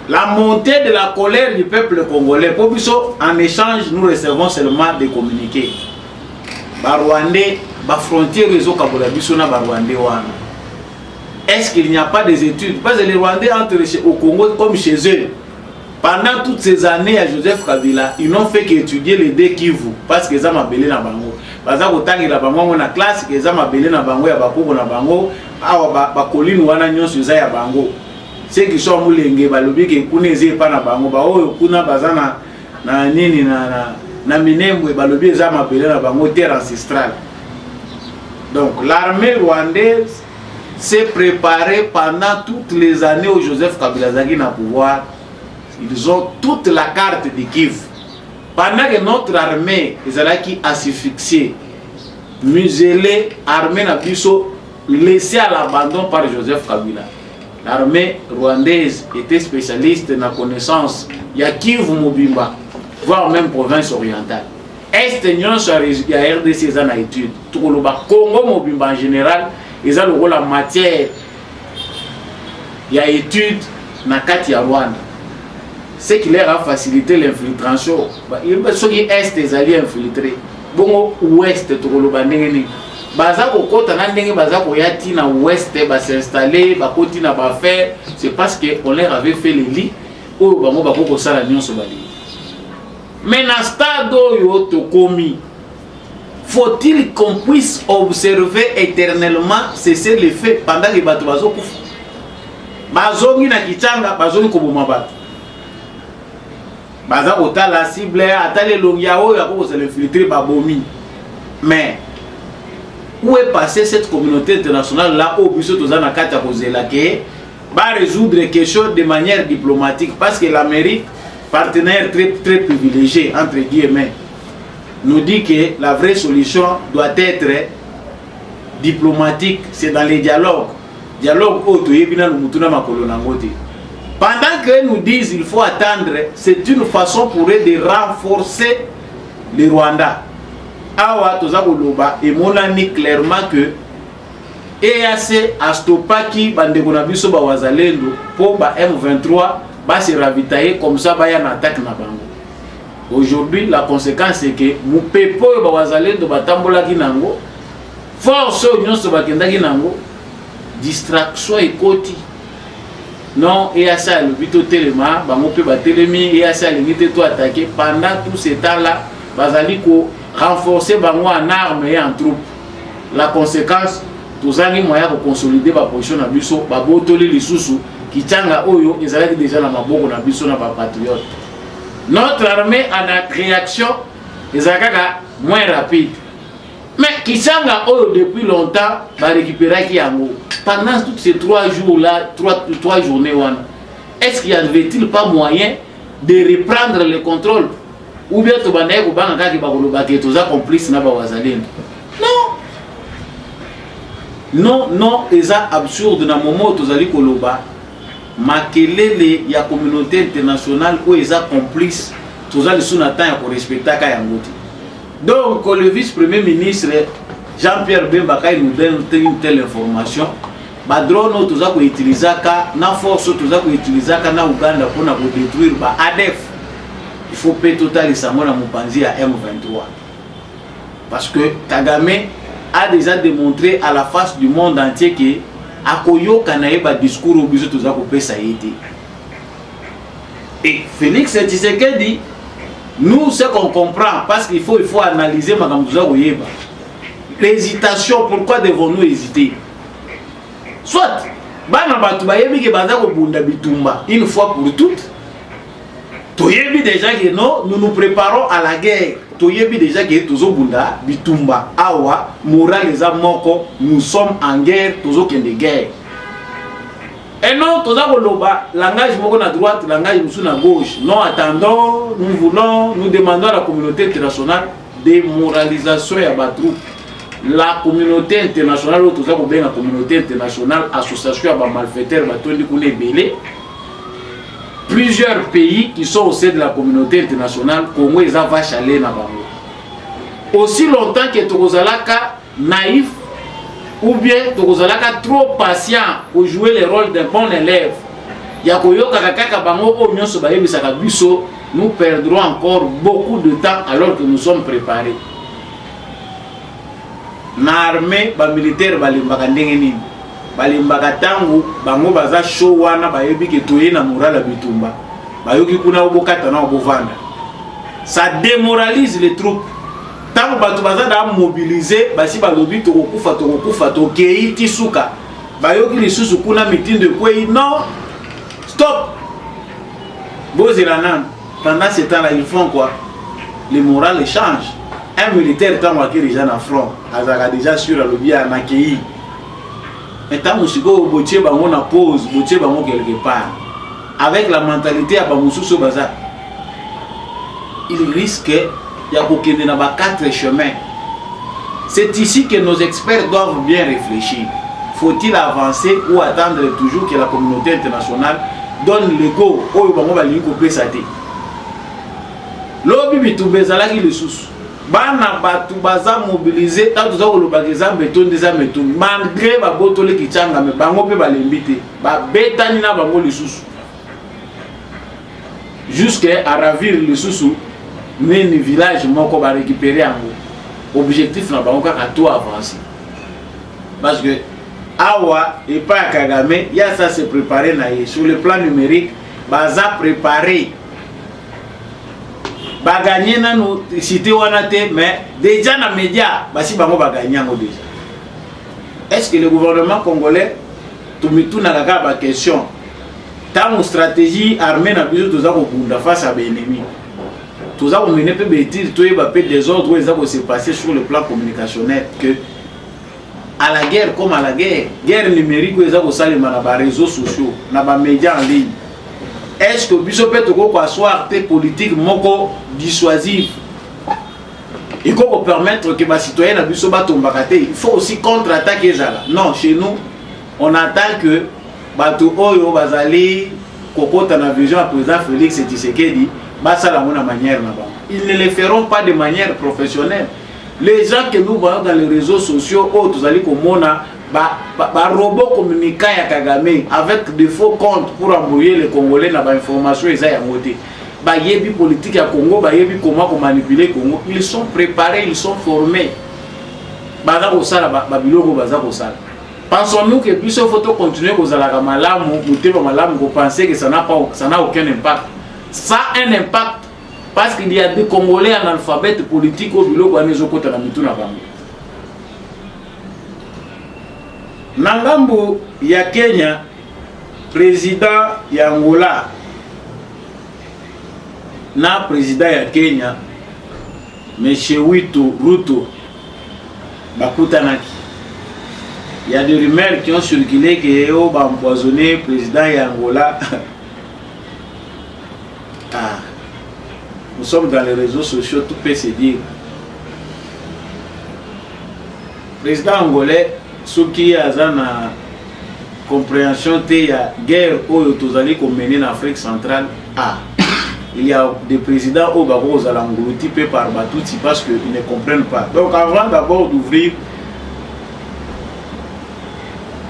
La montée de la colère du peuple congolais, en échange, nous recevons seulement des communiqués. Rwandais, les frontières au Kaboula, est-ce qu'il n'y a pas des études? Parce que les Rwandais entrent au Congo comme chez eux. Pendant toutes ces années à Joseph Kabila, ils n'ont fait qu'étudier les deux Kivu parce qu'ils ont appelé na bango. Parce que la bango na classe, ils ont appelé na bango ya bakoko na bango, awa ba colline wana nyonso za ya bango. Ceux qui sont mulenge balobi ke kuneze pa na bango ba oyo kuna bazana na nini na minembwe balobi za appelé na bango terre ancestrale. Donc l'armée rwandaise s'est préparée pendant toutes les années où Joseph Kabila zaki na pouvoir. Ils ont toute la carte de Kivu. Pendant que notre armée est asphyxiée, muselée, armée n'a laissée à l'abandon par Joseph Kabila. L'armée rwandaise était spécialiste dans la connaissance. Il y a Kivu Mobimba, voire même province orientale. Est il y a RDC en étude. Tout le Congo Mobimba en général, ils ont la matière. Il y a étude dans le Rwanda. Ce qui leur a facilité l'infiltration. Ceux qui est des alliés infiltrés. Bon, ouest, tout le monde. Baza ko kota na ndenge baza ko yati na ouest ba s'installer ba koti na ba faire, c'est parce que on leur avait fait les lits ou ba mo ba ko sala nyonso bali. Mais na stade yo to komi, faut-il qu'on puisse observer éternellement cesser les faits pendant que bato bazo kufa? Bazongi na kitanga bazongi ko boma bato. Baza ota la cible atale longia o ya ko se l'infiltrer ba bomi. Mais où est passée cette communauté internationale là au biso tozana kata kozela ke va résoudre quelque chose de manière diplomatique parce que l'Amérique, partenaire très privilégié entre guillemets, nous dit que la vraie solution doit être diplomatique, c'est dans les dialogues. Dialogue auto yebina mutuna makolo nangote. Pendant que nous disent il faut attendre, c'est une façon pour eux de renforcer le Rwanda. Awa tozakoloba emonani clairement que EAC a stoppaki bandeko na biso ba wazalendo pour ba M23 ba se ravitailler comme ça ba ya na attaque na bango. Aujourd'hui, la conséquence c'est que mon pepo bazalendo batambola kinango, force nyonso bakenda kinango, distraction ekoti. Non, et à ça le bito telema, bango pe ba telemi et à ça limite to attaquer pendant tout ce temps-là, bazali ko renforcer bango en armes et en troupes. La conséquence, tous les moyens pour consolider la position na biso, ba botoli lisusu ki tanga oyo ezalaki déjà na maboko na biso na ba patriote. Notre armée a une réaction moins rapide. Mais Kisanga depuis longtemps va récupérer Kiango. Pendant tous ces 3 jours-là, 3 journées, est-ce qu'il n'y avait-il pas moyen de reprendre le contrôle? Ou bien tu vas complice na Bawazalendo? Non, non, c'est absurde dans le moment où tu as koloba. Makelele ya communauté internationale où ils sont complices, tous les sous-natans pour respecter Kayangoti. Donc le vice-premier ministre Jean-Pierre Bemba nous donne une telle information. Badrono tous a utiliser na force tous a utiliser na Uganda pour na détruire ba ADF. Il faut payer total sango na Mupanzi à M23. Parce que Kagame a déjà démontré à la face du monde entier que Akoyo Kanaeba discours au biso tous a coupé ça été. Et Félix Tshisekedi dit nous ce qu'on comprend parce qu'il faut analyser madame Douza Oyeba. L'hésitation, pourquoi devons-nous hésiter? Soit bana batu bayebi ke baza ko bunda bitumba une fois pour toutes. Toyebi déjà que non, nous nous préparons à la guerre. Toyebi déjà que tozo bunda bitumba awa moral les amoko nous sommes en guerre tozo kende guerre. Et non toza koloba langage moko na droite langage musu na gauche. Non attendons, nous demandons à la communauté internationale démoralisation ya batroupe. La communauté internationale toza ko benga communauté internationale association ya ba malfaiteurs batondi kune belé. Plusieurs pays qui sont au sein de la communauté internationale, Congo et vache à lait na bango. Aussi longtemps que Tozalaka naïf ou bien Tozalaka trop patient pour jouer le rôle d'un bon élève, Yakoyo Kakaka Bango au Nyon Sobaye Sakabiso, nous perdrons encore beaucoup de temps alors que nous sommes préparés. L'armée, les militaires, les balimbaka tangu bango baza show wana bayebi ke toye na moral ya bitumba bayoki kuna obokata na obovanda, ça démoralise les troupes. Tangu batu baza da mobiliser basi balobi tokokufa tokei tisuka bayoki lisusu kuna meeting de kwei. Non, stop bozilanan. Pendant ce temps là ils font quoi? Le moral change. Un militaire tangu akiri déjà na front azaka déjà sur le bien na kei. Maintenant, Moussigo, Botier, on a pause, Botier, on quelque part. Avec la mentalité à Bamoussou Baza, il risque y a beaucoup de 4 chemins. C'est ici que nos experts doivent bien réfléchir. Faut-il avancer ou attendre toujours que la communauté internationale donne le go au Bango Bali couper sa tête? L'obi bitubeza qui le sous. Bana batu baza mobiliser tant tous au bageza béton des améton malgré ba botole ki tchanga me bango pe balembité ba betani na bango lisusu jusqu'à ravir lisusu mais le village moko ba récupérer en objectif na bango ka to avancer parce que awa et pas Kagame ya ça se préparer na sur le plan numérique baza préparer ba gagner na no cité wana te mais déjà na média basi bango ba gagner ngo déjà. Est-ce que le gouvernement congolais tumitu na kaka ba question tant stratégie armée na biso toza ko bunda face à l'ennemi toza ko mener pe bêtise to yeba pe des ordres ils ont se passer sur le plan communicationnel que à la guerre comme à la guerre numérique ils ont salima na ba réseaux sociaux na ba médias en ligne. Est-ce que biso peut ko asseoir tes politiques moko dissuasif? Il faut permettre que les citoyens na biso batombakate. Il faut aussi contre-attaquer ça. Non, chez nous, on attend que bato oyo bazali kokota na vision à président Félix Tshisekedi basa la mona manière na ba. Ils ne le feront pas de manière professionnelle. Les gens que nous voyons dans les réseaux sociaux, tous allez comme mona robot communicant ya Kagame avec des faux comptes pour embrouiller les Congolais dans l'information ils ont monté. bayebi politique à Congo, bayebi comment manipuler Congo, ils sont préparés, ils sont formés. Baza kosala babiloko baza kosala. Pensons-nous que puis ce photo continuer kozala malamu, muteba malamu, vous pensez que ça n'a aucun impact. Ça a un impact parce qu'il y a des Congolais analphabètes politiques au biloko anezokota na mitu na bango. Nangambo ya Kenya, président ya Angola na président ya Kenya M. Ruto bakutanaki. Il y a des rumeurs qui ont circulé que Eo va empoisonner le président ya Angola. Nous sommes dans les réseaux sociaux, tout peut se dire. Président angolais, ce qui a une compréhension de la guerre où menée en Afrique centrale, il y a des présidents au Baro aux engloutis par Batouti parce qu'ils ne comprennent pas. Donc avant d'abord d'ouvrir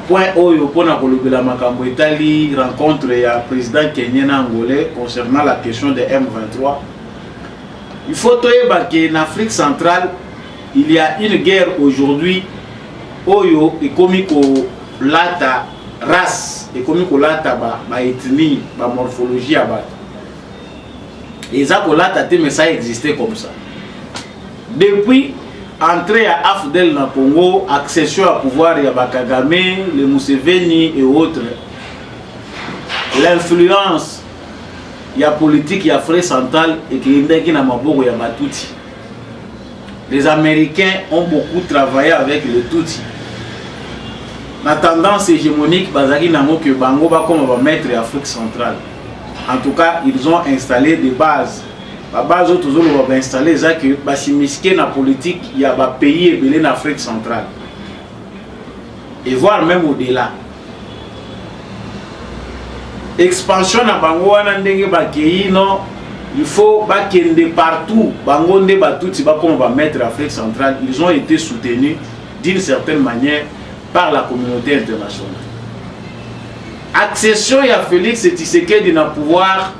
point Oyo pour la Makambo Italie rencontre le président kenyan angolais concernant la question de M23. Il faut que en Afrique centrale, il y a une guerre aujourd'hui Oyo et comico lata race et comico lata ba ethnie ba morphologie abat. Et ça pour lata mais ça existait comme ça. Depuis entrée à Afdel na Congo, accession à pouvoir il y a Kagame, les Museveni et autres. L'influence il y a politique, il y a Afrique centrale et qui na maboko ya Batouti. Les Américains ont beaucoup travaillé avec les Tutsi. La tendance hégémonique bazaki nango que bango ba comme va mettre Afrique centrale. En tout cas, ils ont installé des bases. La base autres va installer ça que basimiské na politique, il y a ba pays belé en Afrique centrale. Et voire même au-delà. Expansion na bango wana ndenge ba kei non. Il faut bakende partout, bangonde batouti ba comme va mettre Afrique centrale, ils ont été soutenus d'une certaine manière par la communauté internationale. Accession à Félix Tshisekedi na pouvoir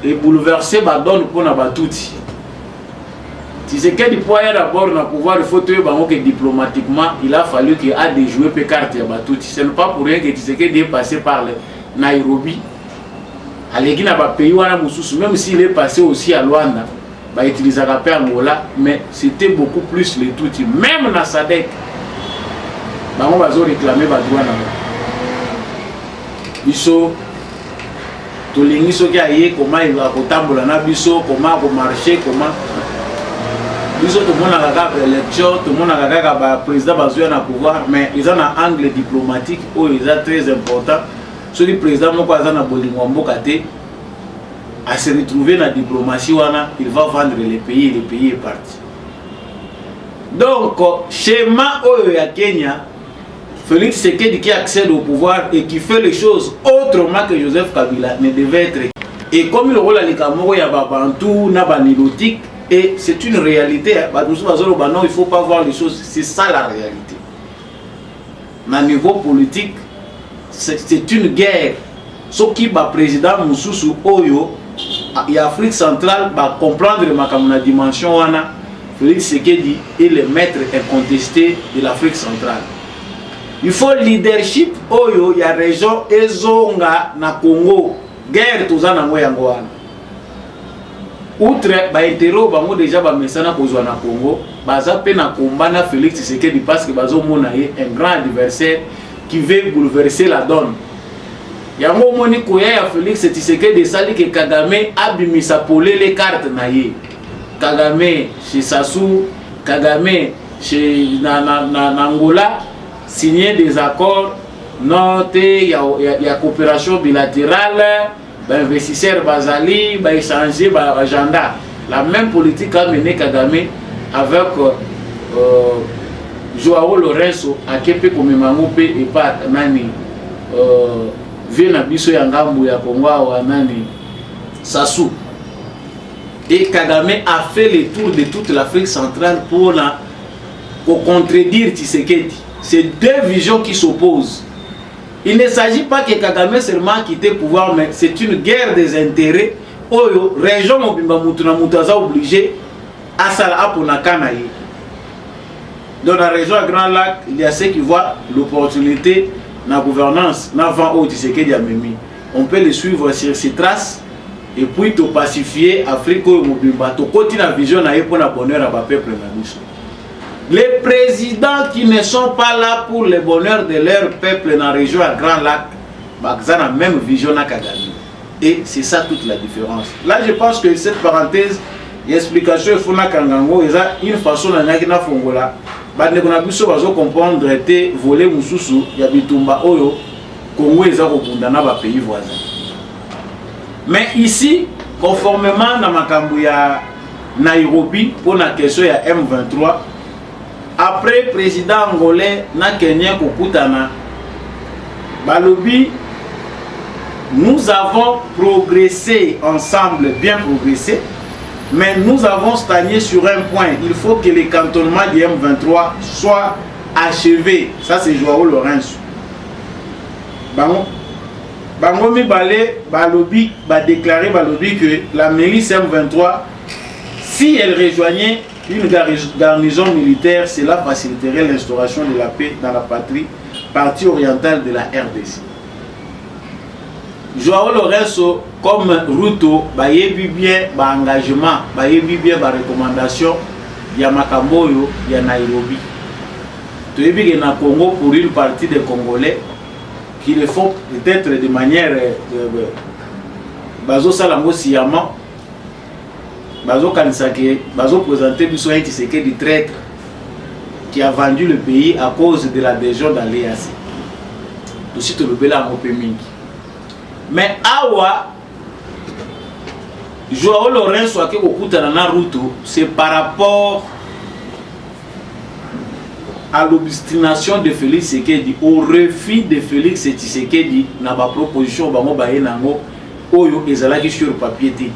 et bouleverser ba donne pour na batouti. Tshisekedi pour y d'abord na pouvoir il faut tuer bango que diplomatiquement il a fallu qu'il a déjoué pe carte ya batouti. Ce n'est pas pour rien que Tshisekedi est passé par le Nairobi. Alegi na ba pays wana mususu même s'il est passé aussi à Luanda ba utiliser la Angola mais c'était beaucoup plus les Tutsi même na SADC bango bazo réclamer ba droit na biso to lingi soki aye comment il va kotambola na biso comment ko marcher comment biso to mona kaka élection to mona kaka ba président bazo na pouvoir mais ils ont un angle diplomatique où ils sont très important. Si le président moko azana bolingo mboka te à se retrouver dans la diplomatie wana, il va vendre les pays et le pays est parti. Donc schéma oyo ya Kenya, Félix Tshisekedi qui accède au pouvoir et qui fait les choses autrement que Joseph Kabila ne devait être. Et comme le rôle à l'Ikamoro ya babantou na banilotique et c'est une réalité il faut pas voir les choses, c'est ça la réalité. À niveau politique c'est une guerre. Ce qui est président Moussoussou Oyo, et Afrique centrale va comprendre la dimension wana Félix Tshisekedi est le maître incontesté de l'Afrique centrale. Il faut leadership Oyo, il y a région Ezonga na Congo, guerre tout ça na yango wana. Outre ba intero bango déjà ba mesana kozwa na Congo, baza pe na combat na Félix Tshisekedi parce que bazo mona un grand adversaire qui veut bouleverser la donne. Yango moni koya ya Félix Tshisekedi sali que Kagame abimisa polé les cartes na ye. Kagame chez Sassou, Kagame chez Angola signé des accords notés, il y a coopération bilatérale, investisseurs bazali, ba échanger ba agenda. La même politique a mené Kagame avec Joao Lorenzo a kepe komemango pe et pas nani vient biso ya ngambu ya Congo wa nani Sassou. Et Kagame a fait le tour de toute l'Afrique centrale pour contredire Tshisekedi. C'est deux visions qui s'opposent. Il ne s'agit pas que Kagame seulement quitte le pouvoir, mais c'est une guerre des intérêts oyo région mobimba mutu na mutu aza obligé asala aponaka na ye. Dans la région à Grand Lac, il y a ceux qui voient l'opportunité dans la gouvernance n'avant au Tshisekedi Amemi. On peut les suivre sur ses traces et puis te pacifier Afrique au mobimba to continue la vision na pour la bonheur à peuple na biso. Les présidents qui ne sont pas là pour le bonheur de leur peuple dans la région à Grand Lac, ils ont la même vision à Kagame. Et c'est ça toute la différence. Là, je pense que cette parenthèse, l'explication est une façon de fongola. Bande qu'on a pu comprendre que voler mususu ya bitumba oyo Congo eza kokundana ba pays voisins. Mais ici, conformément à makambo ya Nairobi pour la question ya M23, après président angolais na Kenya kokutana balobi, nous avons progressé ensemble, bien progressé, mais nous avons stagné sur un point. Il faut que les cantonnements du M23 soient achevés. Ça, c'est Joao Lorenzo. Bango Mibale, Balobi, va déclarer Balobi que la mairie M23, si elle rejoignait une garnison militaire, cela faciliterait l'instauration de la paix dans la partie orientale de la RDC. Joao Lorenzo, comme Ruto, bayebi bien ba engagement, bayebi bien ba recommandation ya Makamboyo ya Nairobi. Toyebi que na Congo pour une partie des Congolais qui le font peut-être de manière bazo salango siyama, bazo kanisake, bazo présenter biso un Tshisekedi traître qui a vendu le pays à cause de l'adhésion dans l'EAC. Tout suite le bela en mingi. Mais awa Joao Lorenzo qui okuta na Ruto, c'est par rapport à l'obstination de Félix Tshisekedi, au refus de Félix Tshisekedi na ba proposition bango baye nango oyo ezalaki sur papier te.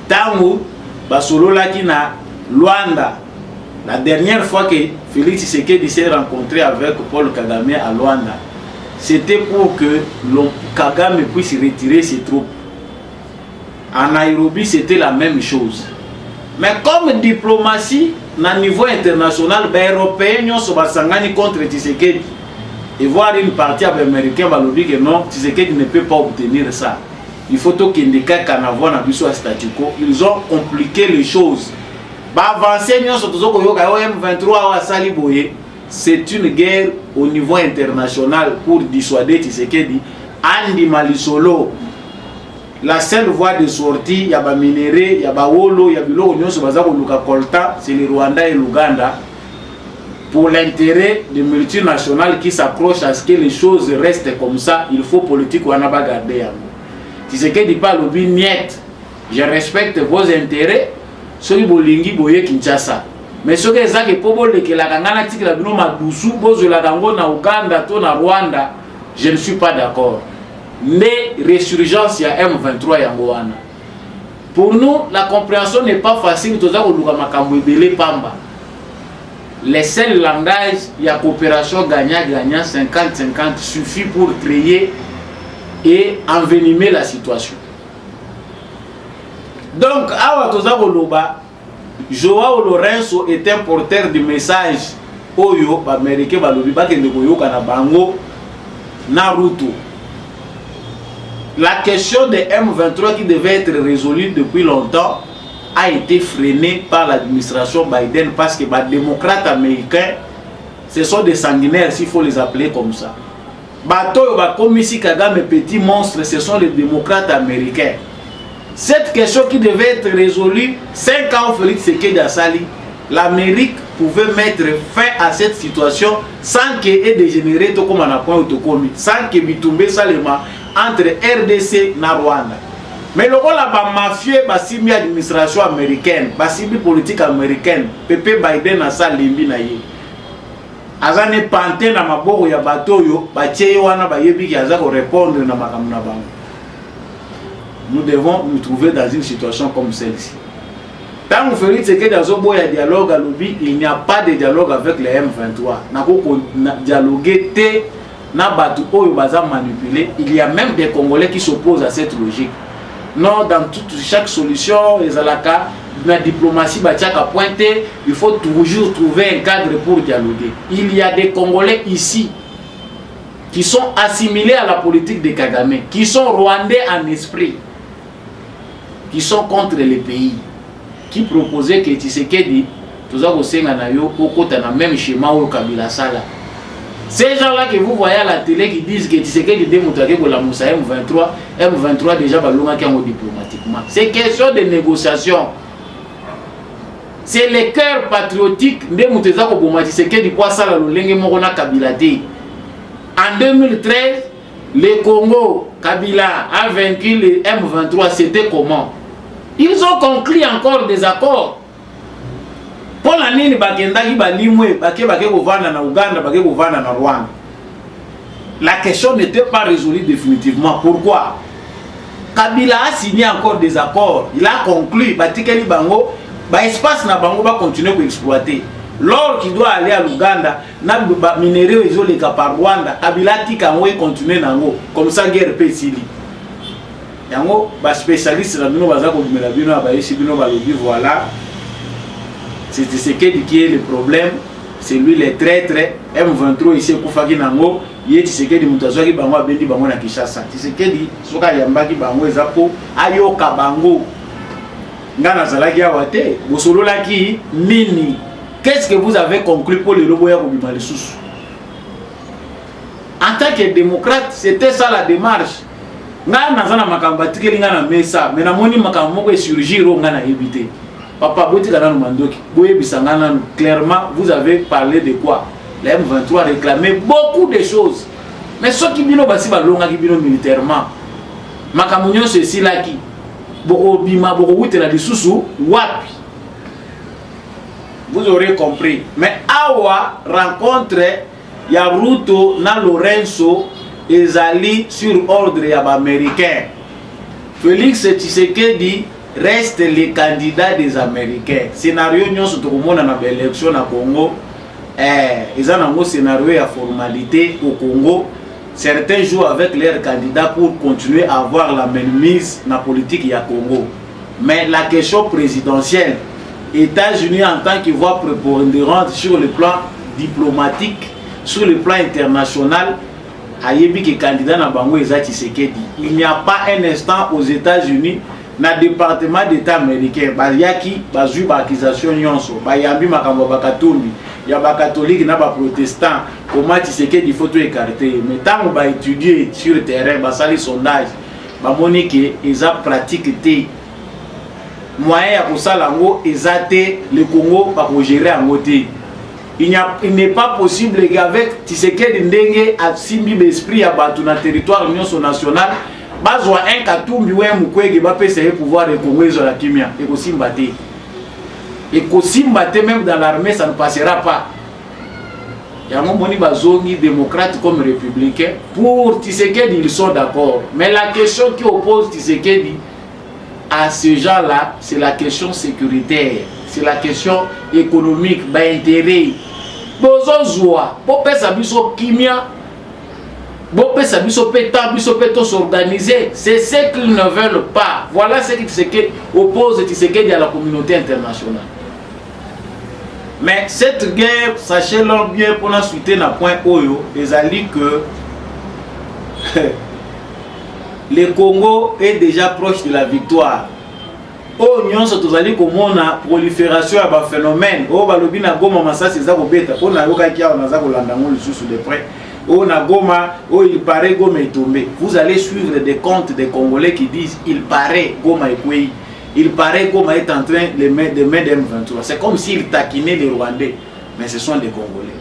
Tango basolola ki na Luanda, la dernière fois que Félix Tshisekedi s'est rencontré avec Paul Kagame à Luanda, c'était pour que Kagame puisse retirer ses troupes. En Nairobi, c'était la même chose. Mais comme diplomatie, à niveau international, les Européens sont contre Tshisekedi. Et voir une partie américaine va dire que non, Tshisekedi ne peut pas obtenir ça. Il faut que ils ont compliqué les choses. C'est une guerre au niveau international pour dissuader Tshisekedi. Andi Malisolo, la seule voie de sortie, il y a des minéraux, il y a des wolo, il y a des coltan, c'est le Rwanda et l'Ouganda. Pour l'intérêt des multinationales qui s'approchent à ce que les choses restent comme ça, il faut politique ou anaba garder. Tshisekedi pas le niet. Je respecte vos intérêts. Soki bolingi boye Kinshasa. Mais ce que c'est que pour que la Kangana tique la bino madusu bozo la Kango na Ouganda to na Rwanda, je ne suis pas d'accord. Mais résurgence ya M23 yangoana. Pour nous, la compréhension n'est pas facile. Toza ko luka makambo ebele pamba. Les seuls langages, il y a coopération gagnant-gagnant 50-50 suffit pour créer et envenimer la situation. Donc, awa toza ko loba Joao Lorenzo est un porteur de message oyo américain balobi bakende koyoka na bango Naruto. La question de M23 qui devait être résolue depuis longtemps a été freinée par l'administration Biden parce que les démocrates américains, ce sont des sanguinaires, s'il faut les appeler comme ça. Bato comme ici Kagame petit monstre, ce sont les démocrates américains. Cette question qui devait être résolue 5 ans Félix Tshisekedi Asali, l'Amérique pouvait mettre fin à cette situation sans qu'elle ait dégénéré tout comme on a point autocomi, sans que Bitumbe Salema entre RDC et Rwanda. Mais le rôle de mafieux, c'est l'administration américaine, c'est la politique américaine. Pepe Biden a ça limbi na ye. Azane panté na maboko ya bato yo, batie wana bayebi ki aza ko répondre na makambo na bango. Nous devons nous trouver dans une situation comme celle-ci. Tant que Félix Tshisekedi azoboya dialogue à lobby, il n'y a pas de dialogue avec les M23. Nako dialoguer té na bato oyo baza manipuler. Il y a même des Congolais qui s'opposent à cette logique. Non, dans chaque solution, la diplomatie, pointer, il faut toujours trouver un cadre pour dialoguer. Il y a des Congolais ici qui sont assimilés à la politique de Kagame, qui sont rwandais en esprit, qui sont contre les pays, qui proposaient que Tshisekedi, tout ça, au même schéma au Kabila Sala. Ces gens-là que vous voyez à la télé qui disent que Tshisekedi démontré pour la Moussa M23 déjà balonga qui ont diplomatiquement. C'est question de négociation. C'est le cœur patriotique de Mouteza Koboma Tshisekedi pour ça la lolenge morona Kabila té. En 2013, le Congo, Kabila a vaincu le M23. C'était comment? Ils ont conclu encore des accords. Pour l'année, la question n'était pas résolue définitivement. Pourquoi? Kabila a signé encore des accords. Il a conclu que l'espace na bango va continuer à exploiter. L'or qui doit aller à l'Ouganda, na minéraux isolés par Rwanda, Kabila tika ngo continuer nango comme ça guerre peut s'ili. Yango ba spécialiste na bino baza ko dumela bino ba yeshi bino ba lobi voilà. C'est ce qui est le problème. C'est lui le traître M23 ici Koufaki nango, il Tshisekedi mutazwaki bango abendi bango na Kinshasa. Tshisekedi soka yambaki bango ezapo ayoka bango. Ngana zalaki awate, bosololaki nini? Qu'est-ce que vous avez conclu pour le lobo ya kobima lisusu? En tant que démocrate, c'était ça la démarche. Ngana nazana makamba tikeli ngana mesa, mais namoni makambo moko surgir ngana éviter. Papa Boti Kanano Mandoki, clairement, vous avez parlé de quoi? La M23 réclamait beaucoup de choses. Mais ce qui bino basi balonga qui bino militairement. Makamunyo ceci là qui boko bima boko wite la disusu wapi. Vous aurez compris. Mais Awa rencontre Yaruto na Lorenzo ezali sur ordre ya américain. Félix Tshisekedi reste les candidats des Américains. Scénario nous sommes au monde dans l'élection au Congo. Ils ont un scénario à formalité au Congo. Certains jouent avec leurs candidats pour continuer à avoir la mainmise dans la politique au Congo. Mais la question présidentielle, États-Unis en tant que voix prépondérante sur le plan diplomatique, sur le plan international, Ayebi qui est candidat dans Bango Eza Tshisekedi. Il n'y a pas un instant aux États-Unis na département d'état américain bayaki bazui ba accusation nyonso bayambi makambo bakatumbi ya ba catholique na ba protestant comment Tshisekedi faut tout écarter mais tant ba étudier sur le terrain ba sali sondage ba monique eza pratique té moyen ya kosala ngo ezate le Congo ba ko gérer en côté il n'est pas possible qu'avec Tshisekedi ndenge a simbi l'esprit ya batu na territoire nyonso national bazwa un katumbi we mukwege ba pesa le pouvoir de Congo la kimia et kosimbate même dans l'armée ça ne passera pas. Yango moni bazongi démocrate comme républicain pour Tshisekedi ils sont d'accord mais la question qui oppose Tshisekedi à ces gens-là c'est la question sécuritaire, c'est la question économique ba intérêt. Bozo zoa po pesa biso kimia s'organiser, c'est ce qu'ils ne veulent pas. Voilà ce qui oppose Tshisekedi à la communauté internationale. Mais cette guerre, sachez-le bien, pour la suite, na point Oyo, ils ont dit que le Congo est déjà proche de la victoire. Oh, nous avons comment la prolifération à un phénomène. Oh, balobina goma massa c'est ça beta. On a yoka kia on a za kolandango le sous de près. Oh, na goma, oh il paraît goma est tombé. Vous allez suivre des comptes des Congolais qui disent il paraît goma est couillé. Il paraît goma est en train de mettre M23. C'est comme s'ils taquinaient les Rwandais, mais ce sont des Congolais.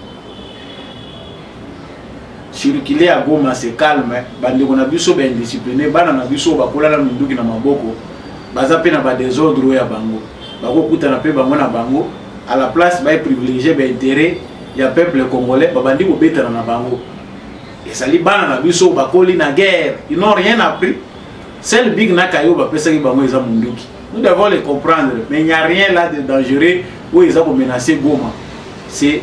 Circuler à goma c'est calme. Bande on a biso ben discipliné. Bana na biso bakola la munduki na maboko. Baza pe na ba désordre ya bango bako kuta na pe bango na bango à la place ba privilégier ba intérêt ya peuple congolais babandi ko betana na bango et sali bana na biso bakoli na guerre ils n'ont rien appris seul big na kayo ba pesa ki bango eza munduki nous devons les comprendre mais il n'y a rien là de dangereux où ils ont menacé Goma c'est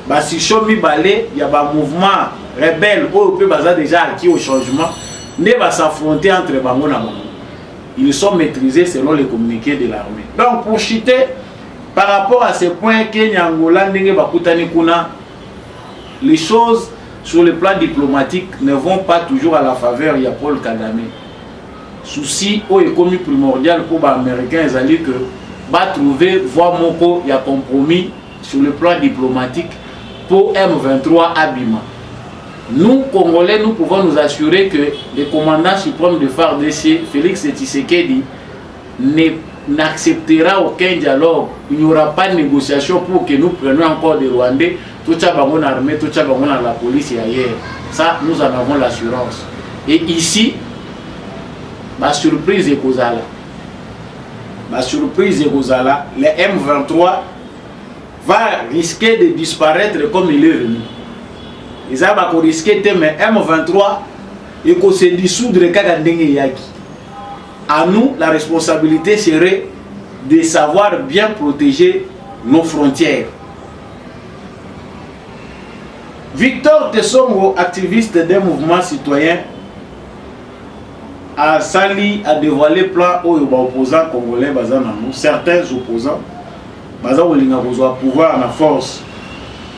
ba si chomi balé ya ba mouvement rebelle où peut baza déjà acquis au changement ne va s'affronter entre bango na bango. ils sont maîtrisés selon les communiqués de l'armée. Donc pour chuter, par rapport à ces points, Kenya, Angola, Ndenge, Bakutani, Kuna, les choses sur le plan diplomatique ne vont pas toujours à la faveur de Paul Kagame. Souci est commis primordial pour les Américains, c'est-à-dire que va trouver voie moko, il y a compromis sur le plan diplomatique pour M23 Abima. Nous, Congolais, nous pouvons nous assurer que le commandant suprême de FARDC, Félix Tshisekedi, n'acceptera aucun dialogue. Il n'y aura pas de négociation pour que nous prenions encore des Rwandais, tout ça dans l'armée, tout ça dans la police et ailleurs. Ça, nous en avons l'assurance. Et ici, ma surprise est Kozala. Ma surprise est Kozala. Le M23 va risquer de disparaître comme il est venu. Ils vont risquer, mais M23 et qu'on se dissoudre Yaki. À nous, la responsabilité serait de savoir bien protéger nos frontières. Victor Tessongo, activiste des mouvements citoyens, a dévoilé le plan aux opposants congolais, certains opposants, ont pouvoir en force.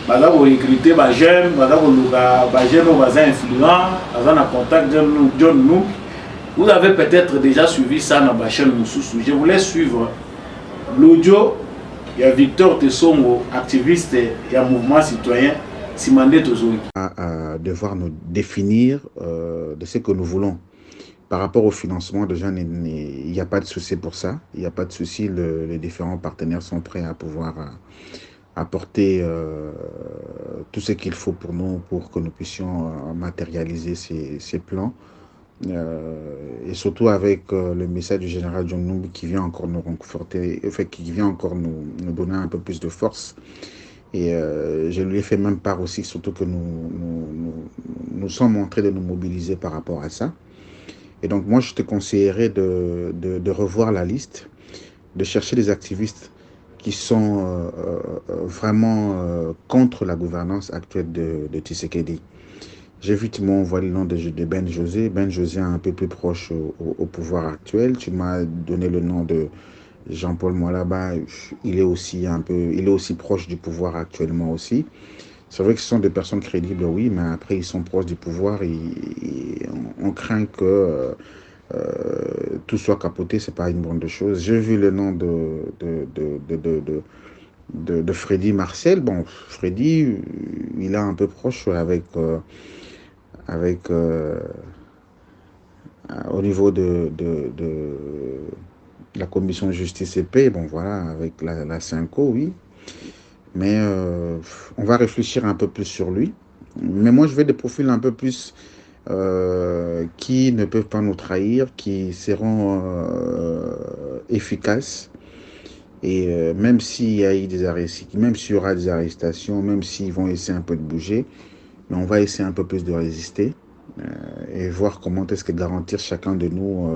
Ils ont recruté des jeunes, des jeunes influents, ils ont contact de nous. Vous avez peut-être déjà suivi ça dans la chaîne Moussoussou. Je voulais suivre l'audio. Il y a Victor Tessongo, activiste et un mouvement citoyen, Simandé Tozoui. À devoir nous définir de ce que nous voulons. Par rapport au financement, déjà, il n'y a pas de souci pour ça. Il n'y a pas de souci. Les différents partenaires sont prêts à pouvoir apporter tout ce qu'il faut pour nous, pour que nous puissions matérialiser ces plans. Et surtout avec le message du général John Numbi qui vient encore nous conforter, qui vient encore nous donner un peu plus de force. Et je lui ai fait même part aussi, surtout que nous sommes en train de nous mobiliser par rapport à ça. Et donc moi, je te conseillerais de revoir la liste, de chercher des activistes qui sont vraiment contre la gouvernance actuelle de Tshisekedi. J'ai vu que tu m'as envoyé le nom de Ben José. Ben José est un peu plus proche au pouvoir actuel. Tu m'as donné le nom de Jean-Paul Mwalaba. Il est aussi proche du pouvoir actuellement aussi. C'est vrai que ce sont des personnes crédibles, oui, mais après ils sont proches du pouvoir et on craint que tout soit capoté. C'est pas une bonne chose. J'ai vu le nom de Freddy Marcel. Bon, Freddy, il est un peu proche au niveau de la commission de justice et paix, bon voilà, avec la CINCO, oui. Mais on va réfléchir un peu plus sur lui. Mais moi, je veux des profils un peu plus qui ne peuvent pas nous trahir, qui seront efficaces. Et même s'il y a eu des arrestations, même s'il y aura des arrestations, même s'ils vont essayer un peu de bouger, mais on va essayer un peu plus de résister et voir comment est-ce que garantir chacun de nous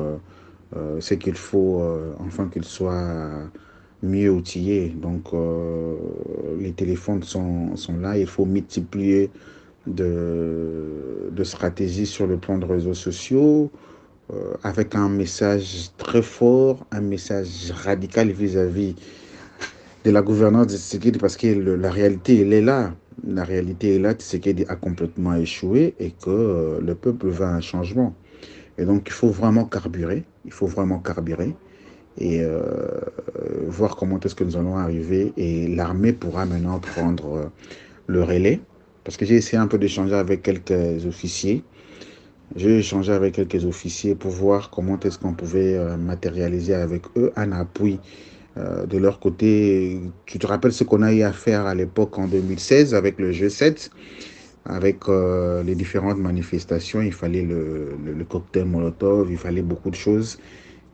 ce qu'il faut afin qu'il soit mieux outillé. Donc les téléphones sont là, il faut multiplier de stratégies sur le plan de réseaux sociaux avec un message très fort, un message radical vis-à-vis de la gouvernance de Tshisekedi, parce que la réalité, elle est là. La réalité est là, Tshisekedi a complètement échoué et que le peuple veut un changement. Et donc, il faut vraiment carburer. Il faut vraiment carburer et voir comment est-ce que nous allons arriver. Et l'armée pourra maintenant prendre le relais. Parce que j'ai essayé un peu d'échanger avec quelques officiers. J'ai échangé avec quelques officiers pour voir comment est-ce qu'on pouvait matérialiser avec eux un appui de leur côté. Tu te rappelles ce qu'on a eu à faire à l'époque en 2016 avec le G7, avec les différentes manifestations. Il fallait le cocktail Molotov, il fallait beaucoup de choses.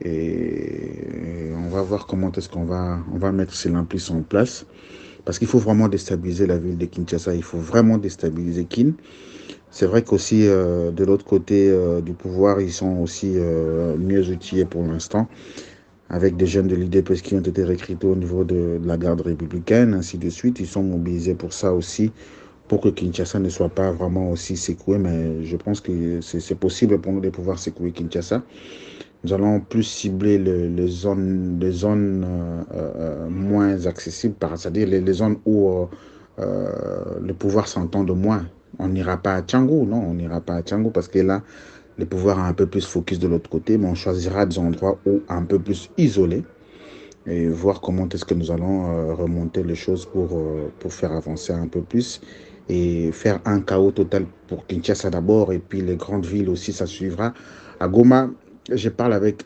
Et on va voir comment est-ce qu'on va mettre ces lampistes en place. Parce qu'il faut vraiment déstabiliser la ville de Kinshasa. Il faut vraiment déstabiliser Kin. C'est vrai qu'aussi, de l'autre côté du pouvoir, ils sont aussi mieux outillés pour l'instant, avec des jeunes de l'IDPS qui ont été recrutés au niveau de la garde républicaine, ainsi de suite. Ils sont mobilisés pour ça aussi, pour que Kinshasa ne soit pas vraiment aussi secoué. Mais je pense que c'est possible pour nous de pouvoir secouer Kinshasa. Nous allons plus cibler les zones moins accessibles, c'est-à-dire les zones où le pouvoir s'entend de moins. On n'ira pas à Tchangou, non, on n'ira pas à Tchangou parce que là, le pouvoir est un peu plus focus de l'autre côté, mais on choisira des endroits où un peu plus isolés et voir comment est-ce que nous allons remonter les choses pour faire avancer un peu plus et faire un chaos total pour Kinshasa d'abord et puis les grandes villes aussi, ça suivra. À Goma, je parle avec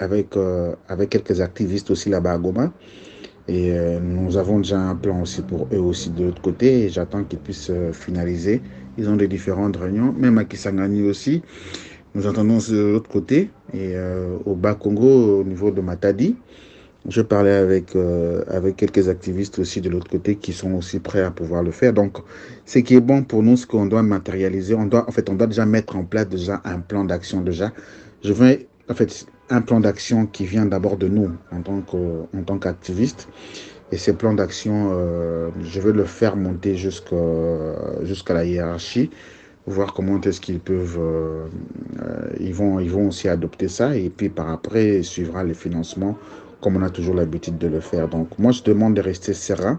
quelques activistes aussi là-bas à Goma et nous avons déjà un plan aussi pour eux aussi de l'autre côté et j'attends qu'ils puissent finaliser. Ils ont des différentes réunions, même à Kisangani aussi. Nous entendons de l'autre côté et au Bas-Congo, au niveau de Matadi. Je parlais avec quelques activistes aussi de l'autre côté qui sont aussi prêts à pouvoir le faire. Donc, ce qui est bon pour nous, ce qu'on doit matérialiser, on doit déjà mettre en place déjà un plan d'action déjà. Je veux un plan d'action qui vient d'abord de nous en tant qu'activistes. Et ces plans d'action, je veux le faire monter jusqu'à la hiérarchie, voir comment est-ce qu'ils peuvent, ils vont aussi adopter ça. Et puis par après, suivra les financements comme on a toujours l'habitude de le faire. Donc moi, je demande de rester serein,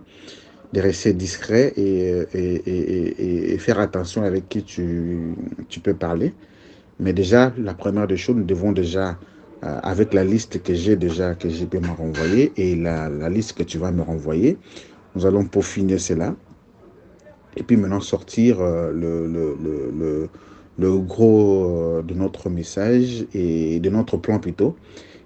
de rester discret et faire attention avec qui tu peux parler. Mais déjà, la première des choses, nous devons déjà, avec la liste que j'ai déjà, que j'ai pu me renvoyer, et la liste que tu vas me renvoyer, nous allons peaufiner cela. Et puis maintenant sortir le gros de notre message et de notre plan plutôt.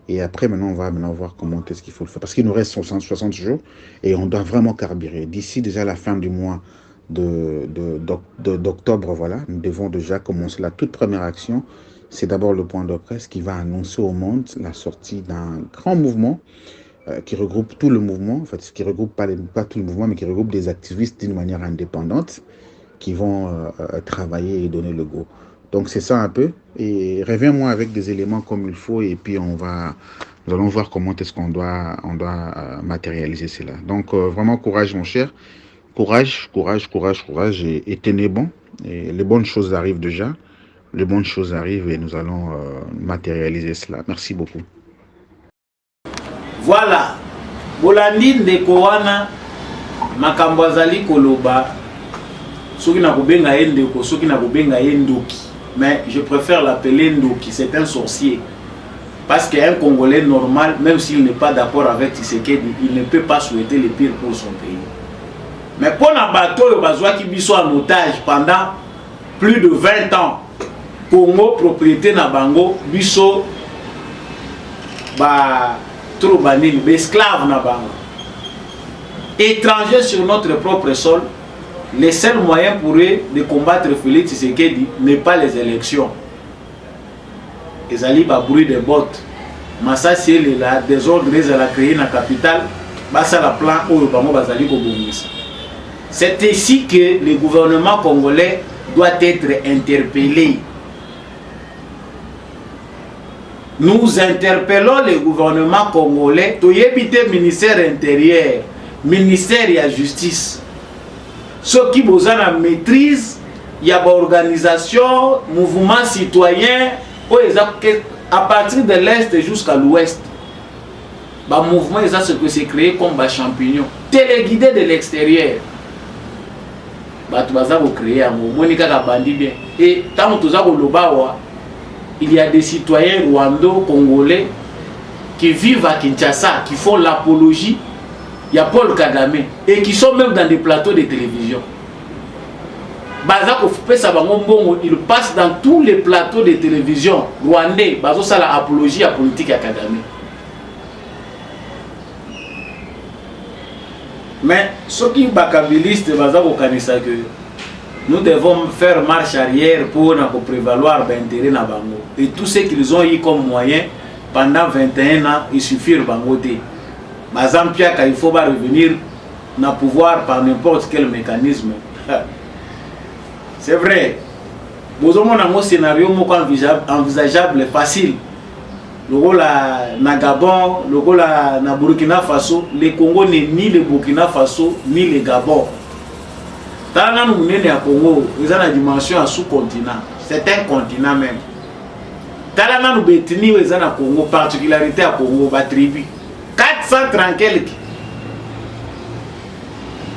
Et après, maintenant, on va voir comment est-ce qu'il faut le faire. Parce qu'il nous reste 60 jours et on doit vraiment carburer. D'ici déjà la fin du mois d'octobre, voilà, nous devons déjà commencer la toute première action. C'est d'abord le point de presse qui va annoncer au monde la sortie d'un grand mouvement qui regroupe tout le mouvement, en fait, qui regroupe pas tout le mouvement, mais qui regroupe des activistes d'une manière indépendante qui vont travailler et donner le go. Donc c'est ça un peu. Et reviens-moi avec des éléments comme il faut et puis nous allons voir comment est-ce qu'on doit matérialiser cela. Donc vraiment courage mon cher. Courage et tenez bon. Et les bonnes choses arrivent déjà. Les bonnes choses arrivent et nous allons matérialiser cela. Merci beaucoup. Voilà. Bolandi ndeko wana makambo azali koloba soki na kobenga ye ndeko soki na kobenga ye ndoki. Mais je préfère l'appeler Ndoki, c'est un sorcier. Parce qu'un Congolais normal, même s'il n'est pas d'accord avec Tshisekedi, il ne peut pas souhaiter le pire pour son pays. Mais pour un bateau, il va qui soit en otage pendant plus de 20 ans. Congo, propriété na bango, biso, trop banil, esclave na bango. Étrangers sur notre propre sol. Les seuls moyens pour eux de combattre Félix Tshisekedi n'est pas les élections. Ils allaient bruit des bottes. Massa si elle est là, désordre à la créer dans la capitale, ça la plan où c'est ici que le gouvernement congolais doit être interpellé. Nous interpellons le gouvernement congolais, to yébité ministère intérieur, ministère de la justice. Ceux qui ont la maîtrise, il y a une organisation, mouvement citoyen, à partir de l'Est jusqu'à l'Ouest. Le mouvement, c'est ce que c'est créé comme un champignon. Téléguidé de l'extérieur. Et tant que il y a des citoyens rwandais, congolais, qui vivent à Kinshasa, qui font l'apologie. Il y a Paul Kagame et qui sont même dans des plateaux de télévision. Il passe dans tous les plateaux de télévision rwandais. C'est l'apologie à politique à Kagame. Mais ceux qui sont bakabilistes, nous devons faire marche arrière pour prévaloir l'intérêt na bango. Et tout ce qu'ils ont eu comme moyen pendant 21 ans, il suffit de bangoter. Il faut revenir dans le pouvoir par n'importe quel mécanisme. C'est vrai. Vous avez un scénario envisageable, facile. Le rôle na Gabon, le rôle na Burkina Faso, le Congo n'est ni le Burkina Faso ni le Gabon. Dans le Congo, ils ont une dimension à sous-continent. C'est un continent même. Talana nous betini aux en Congo, particularité à Congo, ba tribu. 430 quelques.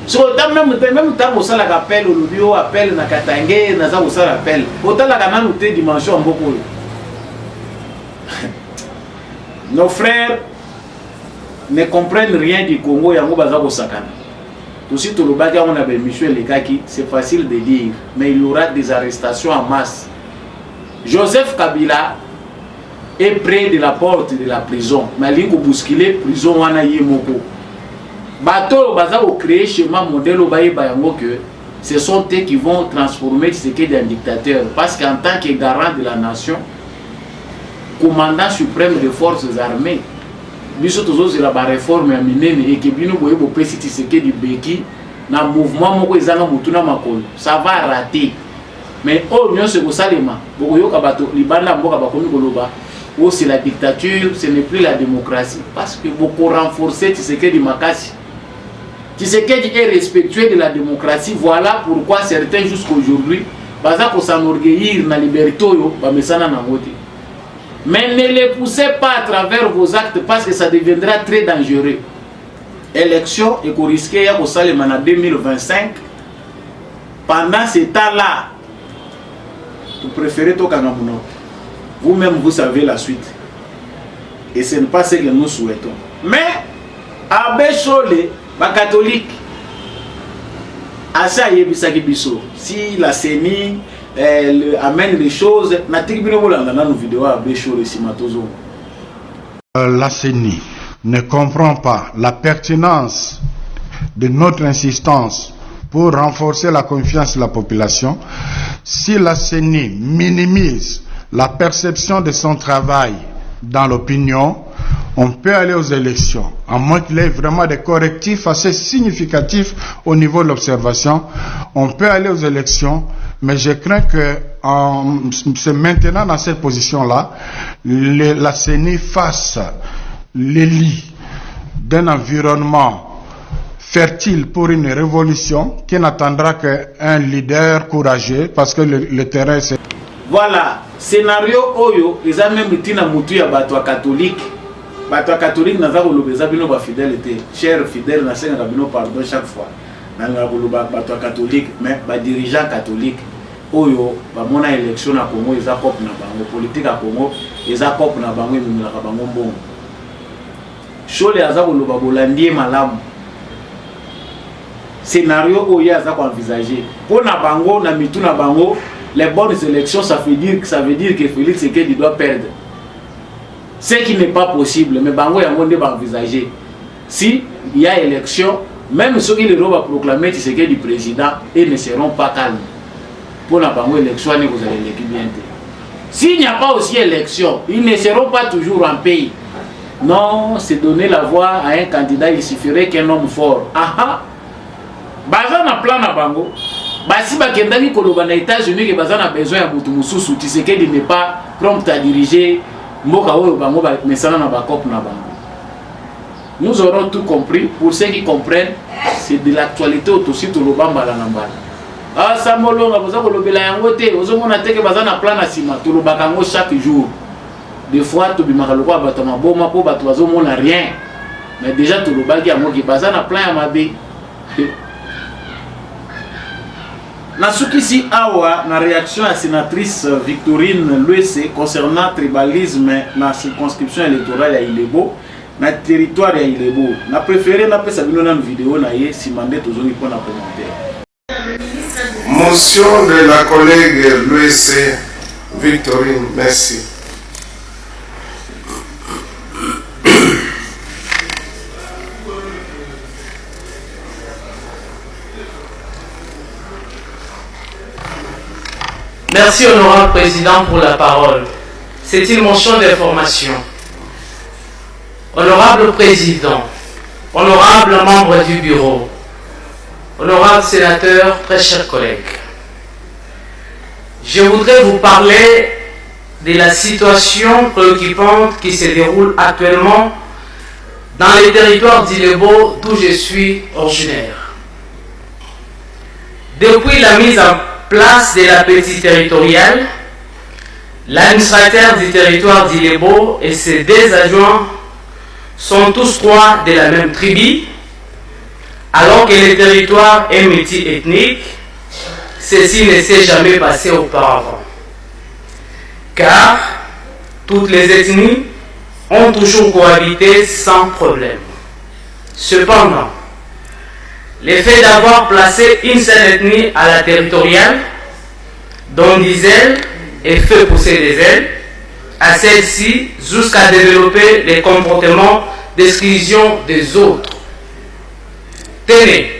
So, même temps, ça la appelle, au Lubio appelle, na Katangé, na ça appelle. Autant la gamin nous dimension beaucoup. Nos frères ne comprennent rien du Congo, yango bazako sakana. Aussi, tout le bagage, on a Michel Lekaki, c'est facile de dire, mais il y aura des arrestations en masse. Joseph Kabila est près de la porte de la prison. Mais il faut bousculer prison wana yemoko. Bateau bazako créer schéma modèle au baye bayango que ce sont eux qui vont transformer Tshisekedi en dictateur. Parce qu'en tant que garant de la nation, commandant suprême des forces armées, biso tozo la réforme ya minene et que bino boye bo pesi Tshisekedi beki na mouvement moko ezanga mutuna makolo. Ça va rater. Mais oh non, c'est pour ça les mains. Oh, c'est la dictature, ce n'est plus la démocratie. Parce que beaucoup renforcer Tshisekedi Makasi. Tshisekedi est respectueux de la démocratie. Voilà pourquoi certains jusqu'aujourd'hui, baza ko s'enorgueillir na liberté yo, ba mesana na ngote. Mais ne les poussez pas à travers vos actes parce que ça deviendra très dangereux. Élection et qu'on risquait ya ko salema na 2025. Pendant ce temps-là, vous préférez Tokangamuno. Vous-même, vous savez la suite. Et ce n'est pas ce que nous souhaitons. Mais, à Béchole, les catholiques, si la CENI amène les choses, la CENI ne comprend pas la pertinence de notre insistance pour renforcer la confiance de la population. Si la CENI minimise la perception de son travail dans l'opinion, on peut aller aux élections, à moins qu'il y ait vraiment des correctifs assez significatifs au niveau de l'observation. On peut aller aux élections, mais je crains que en se maintenant dans cette position-là, la CENI fasse l'élit d'un environnement fertile pour une révolution qui n'attendra qu'un leader courageux, parce que le terrain c'est... Voilà, scénario Oyo, ils ont même été dans le bateau catholique. Bateau catholique, nous avons le fidélité. Chers fidèles, nous avons pardon chaque fois. Nous avons le bateau catholique, mais les dirigeants catholiques, Oyo, mon élection à Congo, ils ont copé na bango, politique à Congo, ils ont copé na bango, ils ont bango bon. Chole azako le babolandie malam. Scénario Oyo azako envisagé. Pour na bango, na mitu na bango. Les bonnes élections, ça veut dire que Félix Tshisekedi doit perdre. Ce qui n'est pas possible, mais Bango Yangonde va envisager. Si il y a élection, même ceux qui vont proclamer Tshisekedi président, ils ne seront pas calmes. Pour la Bango élection, vous allez l'équipe bien. S'il n'y a pas aussi élection, ils ne seront pas toujours en pays. Non, c'est donner la voix à un candidat, il suffirait qu'un homme fort. Aha! Bazan a plan à Bango. Si bakendaki koloba na États-Unis que bazana besoin ya mutu mususu Tshisekedi n'est pas prompt à diriger mboka oyo bango ba mesana na bakop na bango. Nous aurons tout compris. Pour ceux qui comprennent, c'est de l'actualité aussi to lobamba la nambala. Ah samolo nga boza kolobela yango te ozomona teke bazana plan na sima to lobaka ngo chaque jour. Des fois to bimaka lokwa bato maboma po bato bazomona rien. Mais déjà to lobaki yango ki bazana plan ya mabe. Nasukisi awa na réaction à sénatrice Victorine Luese concernant tribalisme na circonscription électorale à Ilebo na territoire à Ilebo. Na préféré na pesa bino na vidéo na ye si mandé tozoni pour na commentaire. Motion de la collègue Luese Victorine, merci. Merci, honorable président, pour la parole. C'est une motion d'information. Honorable président, honorable membre du bureau, honorable sénateur, très chers collègues, je voudrais vous parler de la situation préoccupante qui se déroule actuellement dans les territoires d'Ilebo, d'où je suis originaire. Depuis la mise en place de la petite territoriale, L'administrateur du territoire d'Ilebo et ses 2 adjoints sont tous 3 de la même tribu, alors que le territoire est multi-ethnique. Ceci ne s'est jamais passé auparavant, car toutes les ethnies ont toujours cohabité sans problème. Cependant, le fait d'avoir placé une seule ethnie à la territoriale, dont des ailes et fait pousser des ailes, à celle-ci jusqu'à développer les comportements d'exclusion des autres. Tenez,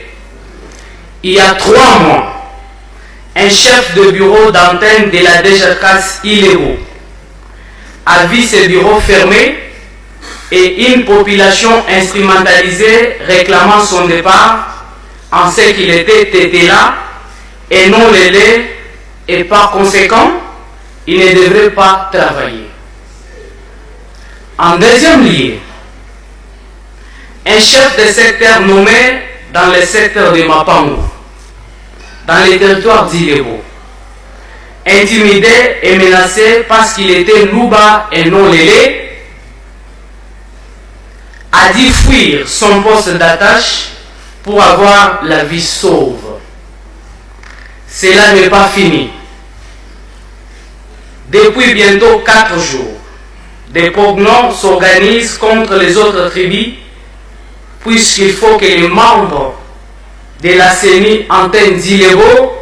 il y a 3 mois, un chef de bureau d'antenne de la DGCAS Ilebo a vu ses bureaux fermés et une population instrumentalisée réclamant son départ en ce qu'il était là et non le lait, et par conséquent, il ne devrait pas travailler. En deuxième lieu, un chef de secteur nommé dans le secteur de Mapango, dans les territoires d'Ilebo, intimidé et menacé parce qu'il était Louba et non Lélé, a dû fuir son poste d'attache pour avoir la vie sauve. Cela n'est pas fini. Depuis bientôt 4 jours, des pogroms s'organisent contre les autres tribus, puisqu'il faut que les membres de la CENI antenne d'Ilebo,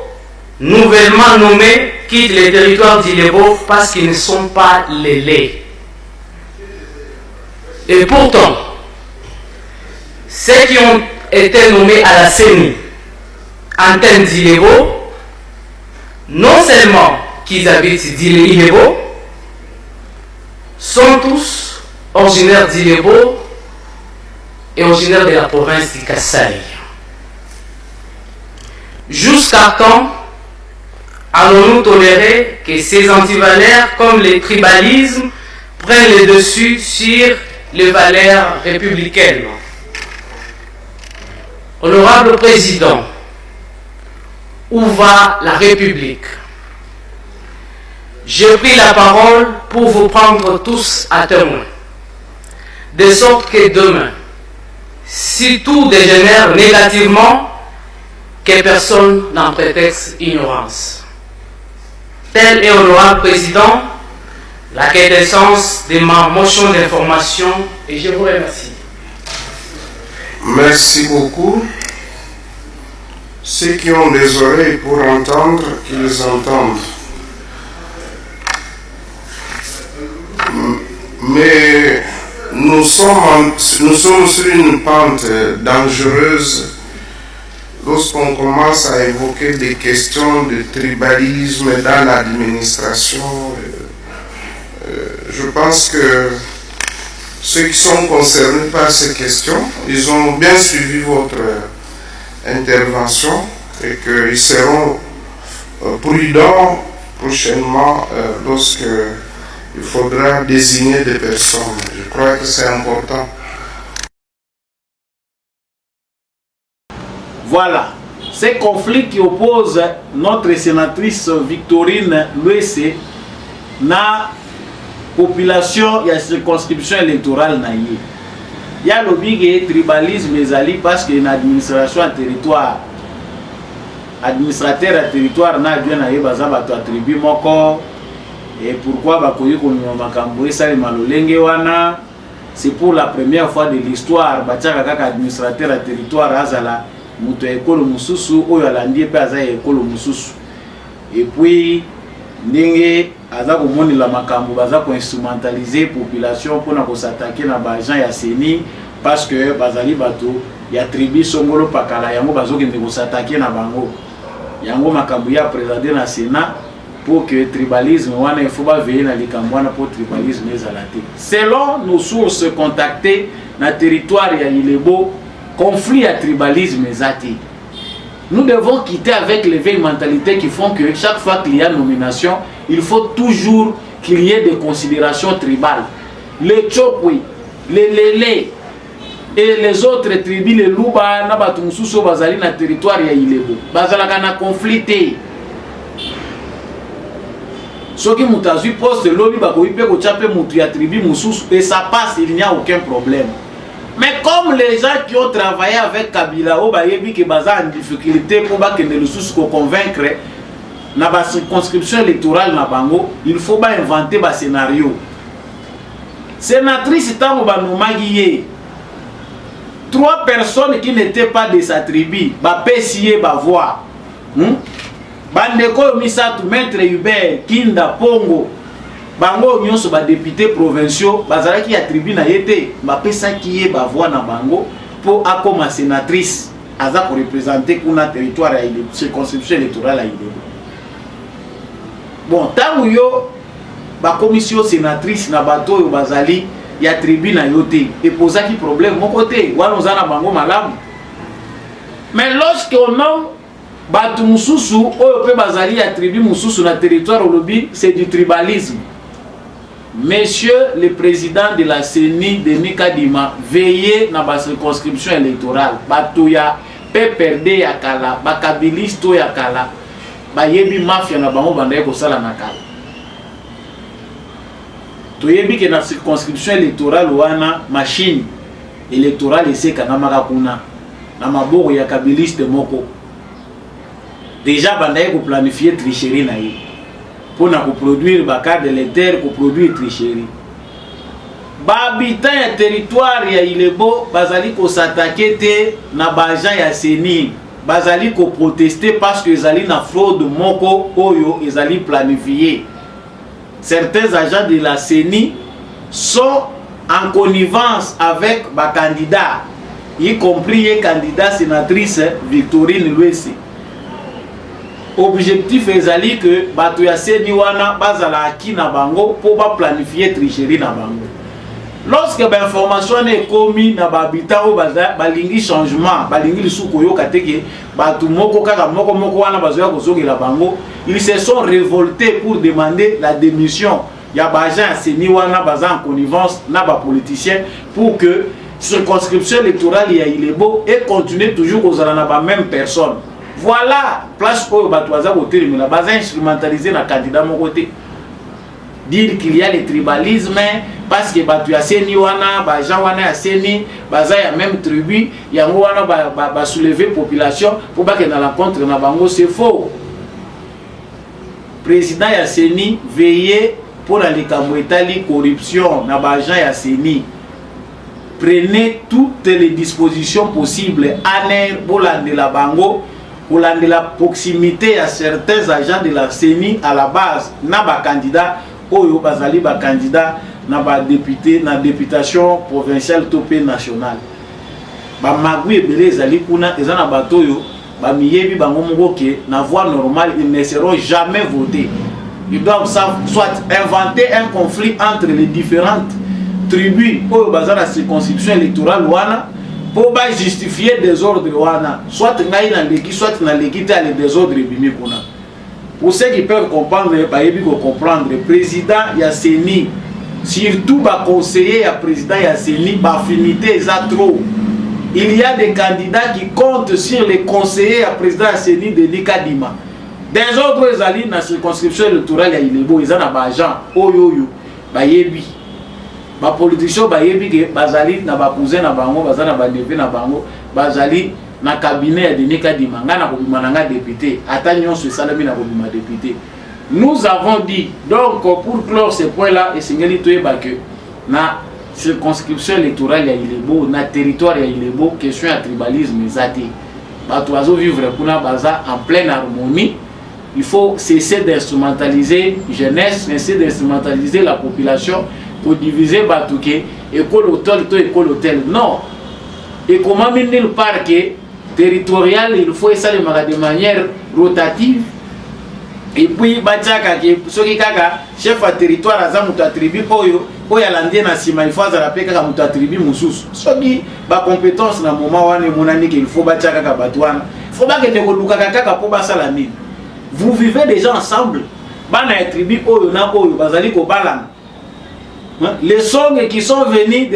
nouvellement nommés, quittent les territoires d'Ilebo parce qu'ils ne sont pas lélés. Et pourtant, ceux qui ont été nommés à la CENI antenne d'Ilebo, non seulement qu'ils habitent d'Ilebo, sont tous originaires d'Ilebo et originaires de la province du Kasaï. Jusqu'à quand allons-nous tolérer que ces antivaleurs comme le tribalisme prennent le dessus sur les valeurs républicaines? Honorable Président, où va la République? J'ai pris la parole pour vous prendre tous à témoin, de sorte que demain, si tout dégénère négativement, que personne n'en prétexte ignorance. Tel est, honorable Président, la quintessence de ma motion d'information et je vous remercie. Merci beaucoup. Ceux qui ont des oreilles pour entendre, qu'ils entendent. Mais nous sommes sur une pente dangereuse lorsqu'on commence à évoquer des questions de tribalisme dans l'administration. Je pense que ceux qui sont concernés par ces questions, ils ont bien suivi votre intervention et qu'ils seront prudents prochainement lorsque il faudra désigner des personnes. Je crois que c'est important. Voilà, ces conflits qui opposent notre sénatrice Victorine Luese na population, il y a circonscription électorale naïe. Il y a le big tribalisme ezali parce qu'il y a une administration à territoire. Administrateur à territoire n'a bien naïe bazabato attribué mon corps. Et pourquoi bakoyi konyo makambo esali malolenge wana? C'est pour la première fois de l'histoire batiaka kaka administrateur à territoire azala muto ekolo mususu oyo alandi pe aza ekolo mususu. Et puis ndenge aza komoni la makambo baza ko instrumentaliser population pour na ko s'attaquer na ba agent ya CENI parce que bazali bato ya tribu songolo pakala yango bazokende ko s'attaquer na bango. Yango makambo ya présenté na Sénat pour que le tribalisme, il faut pas veiller dans les cambouana pour le tribalisme. Selon nos sources contactées dans le territoire Ilebo, conflit à tribalisme. Nous devons quitter avec les vieilles mentalités qui font que chaque fois qu'il y a nomination, il faut toujours qu'il y ait des considérations tribales. Les Tchokwi, les Lélé et les autres tribus, les Louba, Nabatunsuso, Bazali, dans le territoire Ilebo. Bazalaka na conflité. Ceux qui m'ont vu poste lobby, et ça passe, il n'y a aucun problème. Mais comme les gens qui ont travaillé avec Kabila, qui sont en difficulté pour que les ressources convaincre, dans la circonscription électorale, il faut inventer un scénario. Sénatrice, trois personnes qui n'étaient pas de sa tribu, Pessier, voir. Bandeko Misatu, Maître Hubert, Kinda, Pongo, Bango, nyonso ba député provinciaux, bazalaki ya tribu na yete, bapesa ki ye ba voix na bango pour akoma sénatrice aza ko représenter kuna territoire ya ile circonscription électorale ya ile. Bon, tangu yo ba commission sénatrice na bato yo bazali ya tribu na yote, et posaki problème mon côté, wana zana bango malamu. Mais lorsqu'on nomme Batu Mususu, oyo pe bazali ya tribu Mususu na territoire olobi, c'est du tribalisme. Monsieur le président de la CENI, Denis Kadima, veillez dans la circonscription électorale. Batouya, PPRD yakala, bakabilisto yakala, bayebi mafia na bango bandaye ko sala nakala. Toyebi ke na circonscription électorale wana machine électorale eseka na makakuna na maboko ya kabiliste moko. Déjà bandaye ko planifier tricherie na ye. Pour produire des cartes d'électeurs, pour produire tricherie. Habitants du territoire ya Ilebo, bazali ko s'attaquer te na bajan ya CENI, bazali ko protester parce que ils na fraude moko oyo ils planifié. Certains agents de la CENI sont en connivence avec ba candidats, y compris les candidats sénatrice Victorine Louesi. Objectif est que bato ya CENI wana bazala aki na bango pour ba planifier tricherie na bango. Lorsque l'information est commise na babita o balingi changement, balingi lisuko yo kateke bato moko kaka moko wana bazoya kozoki la bango, ils se sont révoltés pour demander la démission ya bajan CENI wana baza en connivence na ba politiciens pour que circonscription électorale ya Ilebo et continue toujours aux na ba même personne. Voilà, place pour Batouaza côté, mais la base instrumentalisée dans le candidat mon côté. Dire qu'il y a le tribalisme parce que Batouya Seni wana, Bajan wana a Seni, Baza y a même tribu, Yango wana ba soulever population pour pas que dans la contre na bango c'est faux. Président ya Seni veillez pour la likamwetali corruption na Bajan ya Seni. Prenez toutes les dispositions possibles aner bola de la bango. Pour la proximité à certains agents de la CENI à la base, na ba candidat, oyo bazali ba candidat, na ba député, na députation provinciale topé nationale. Ba magui ebele zali kuna ezana batoyo, ba miyebi bango mokoke na voie normale, ils ne seront jamais votés. Ils doivent soit inventer un conflit entre les différentes tribus oyo bazana circonscription électorale wana. Pour justifier des ordres wana, soit ngai na leki, soit na leki ta les désordres bimi kuna. Pour ceux qui peuvent comprendre, bayebi ko comprendre, président ya CENI, surtout ba conseiller ya président ya CENI, ba affinité ça trop. Il y a des candidats qui comptent sur les conseillers à président ya CENI de Likadima. Des autres ezali na circonscription électorale ya Ilebo, ils na ba agent oyoyo bayebi. Ba politiciens bayebi ke bazali na ba cousin na bango bazana ba neve na bango bazali na cabinet ya Denis Kadima ngana ko bima nga député ata nyonso salami na ko bima député. Nous avons dit donc pour clore ce point là et singeli toyeba que na circonscription électorale ya Ilebo na territoire ya Ilebo question ya tribalisme ezati bato azo vivre kuna baza en pleine harmonie. Il faut cesser d'instrumentaliser jeunesse, cesser d'instrumentaliser la population pour diviser Batouké, école hôtel, école hôtel. Non. Et comment nulle part que territorial, il faut ça de manière rotative. Et puis, Bachaka, ceux qui kaka, chef à territoire, à Zamuta tribu, Oya landé na sima, il faut à la paix kaka muta tribu moussous. Ceux qui, ba compétence na moment où on est monani qu'il faut Bachaka Batouana. Il faut pas que ne koluka kaka pour basalamine. Vous vivez déjà ensemble. Bana tribu Oyo na Oyo, Bazali ko balan. Les songs qui sont venus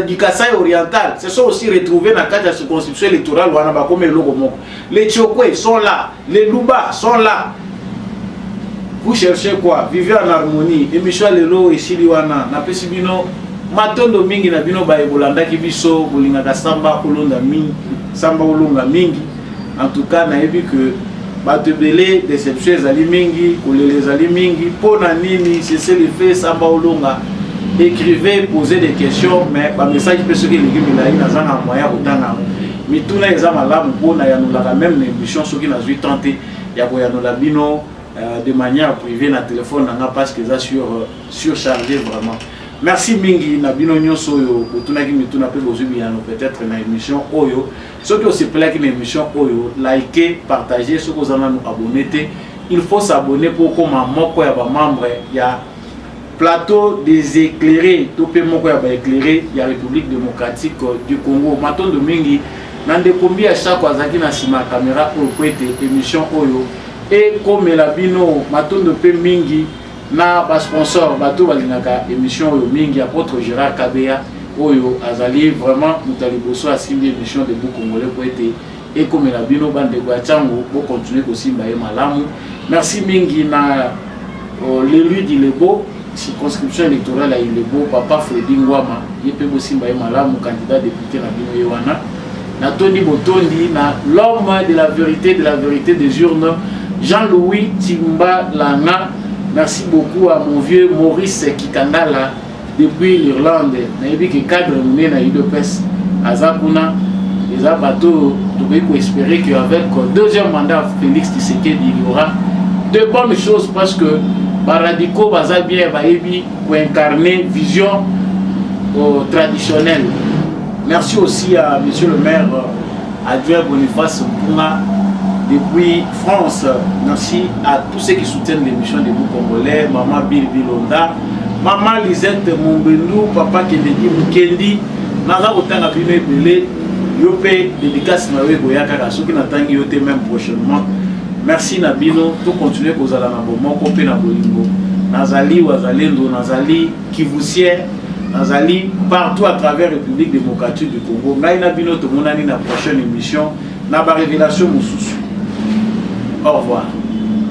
du Kasaï oriental se sont aussi retrouvés dans la circonscription électorale. Les Tchokwe sont là, les Luba sont là. vous cherchez quoi? Vivez en harmonie. Émission lelo et Chiliwana. Na pesibino matondo mingi na bino ba ebolanda ki biso bolinga ka samba kolonda mingi, samba olonga mingi. En tout cas, na ebi que bato belé déception ezali mingi, kolele ezali mingi, pona nini cessez le fait samba olonga. Écrivez, posez des questions, mais ba message peut ce que les gars na zanga moya kotanga. Mituna eza malamu pona ya nolaka même émission soki na zui tenter ya boya nolabino de manière privée na téléphone nanga parce que ça surchargé vraiment. Merci mingi na bino nyonso oyo kotuna ki mituna pe bozu biano peut-être na émission oyo. Soki aussi plaît ki na émission oyo, likez, partagez, soki ozana nous abonner te. Il faut s'abonner pour comme moko ya ba membre ya plateau des éclairés, tout pe moko ya ba éclairé ya République démocratique du Congo. Matondo mingi nande combien à chaque fois zaki na sima caméra pour kwete émission oyo. Et comme la bino matondo pe mingi na ba sponsor bato balingaka émission oyo mingi apôtre Gérard Kabea oyo azali vraiment mutali boso asimbi émission de Debout Congolais pour être et comme la bino bande de Tchango pour continuer aussi mbaye malamu. Merci mingi na l'élu d'Ilebo circonscription électorale à Ilebo papa Freddy Ngwama yepe aussi mbaye malamu candidat député na bino yewana na Tony Botondi na l'homme de la vérité des urnes Jean-Louis Timba Langa. Merci beaucoup à mon vieux Maurice Kikandala depuis l'Irlande. Naïbi que cadre mené na UDPS Azakuna les abateaux devait espérer qu'avec deuxième mandat Félix Tshisekedi il y aura de bonnes choses parce que Baradiko Bazabien va pour incarner vision traditionnelle. Merci aussi à monsieur le maire adjoint Boniface Mpuna depuis France. Merci à tous ceux qui soutiennent l'émission Debout Congolais, maman Bill Bilonda, maman Lisette Mombendou, papa Kennedy Mukendi, Naza Otanga Bino Ebele, Yope dédicace na we boyaka ka soki natangi yote même prochainement. Merci Nabino, tout continuer kozala na bomoko pe na bolingo. Nazali wazalendo, nazali Kivusier, nazali partout à travers République démocratique du Congo. Ngai Nabino to monani na prochaine émission na ba révélation mususu. Au revoir.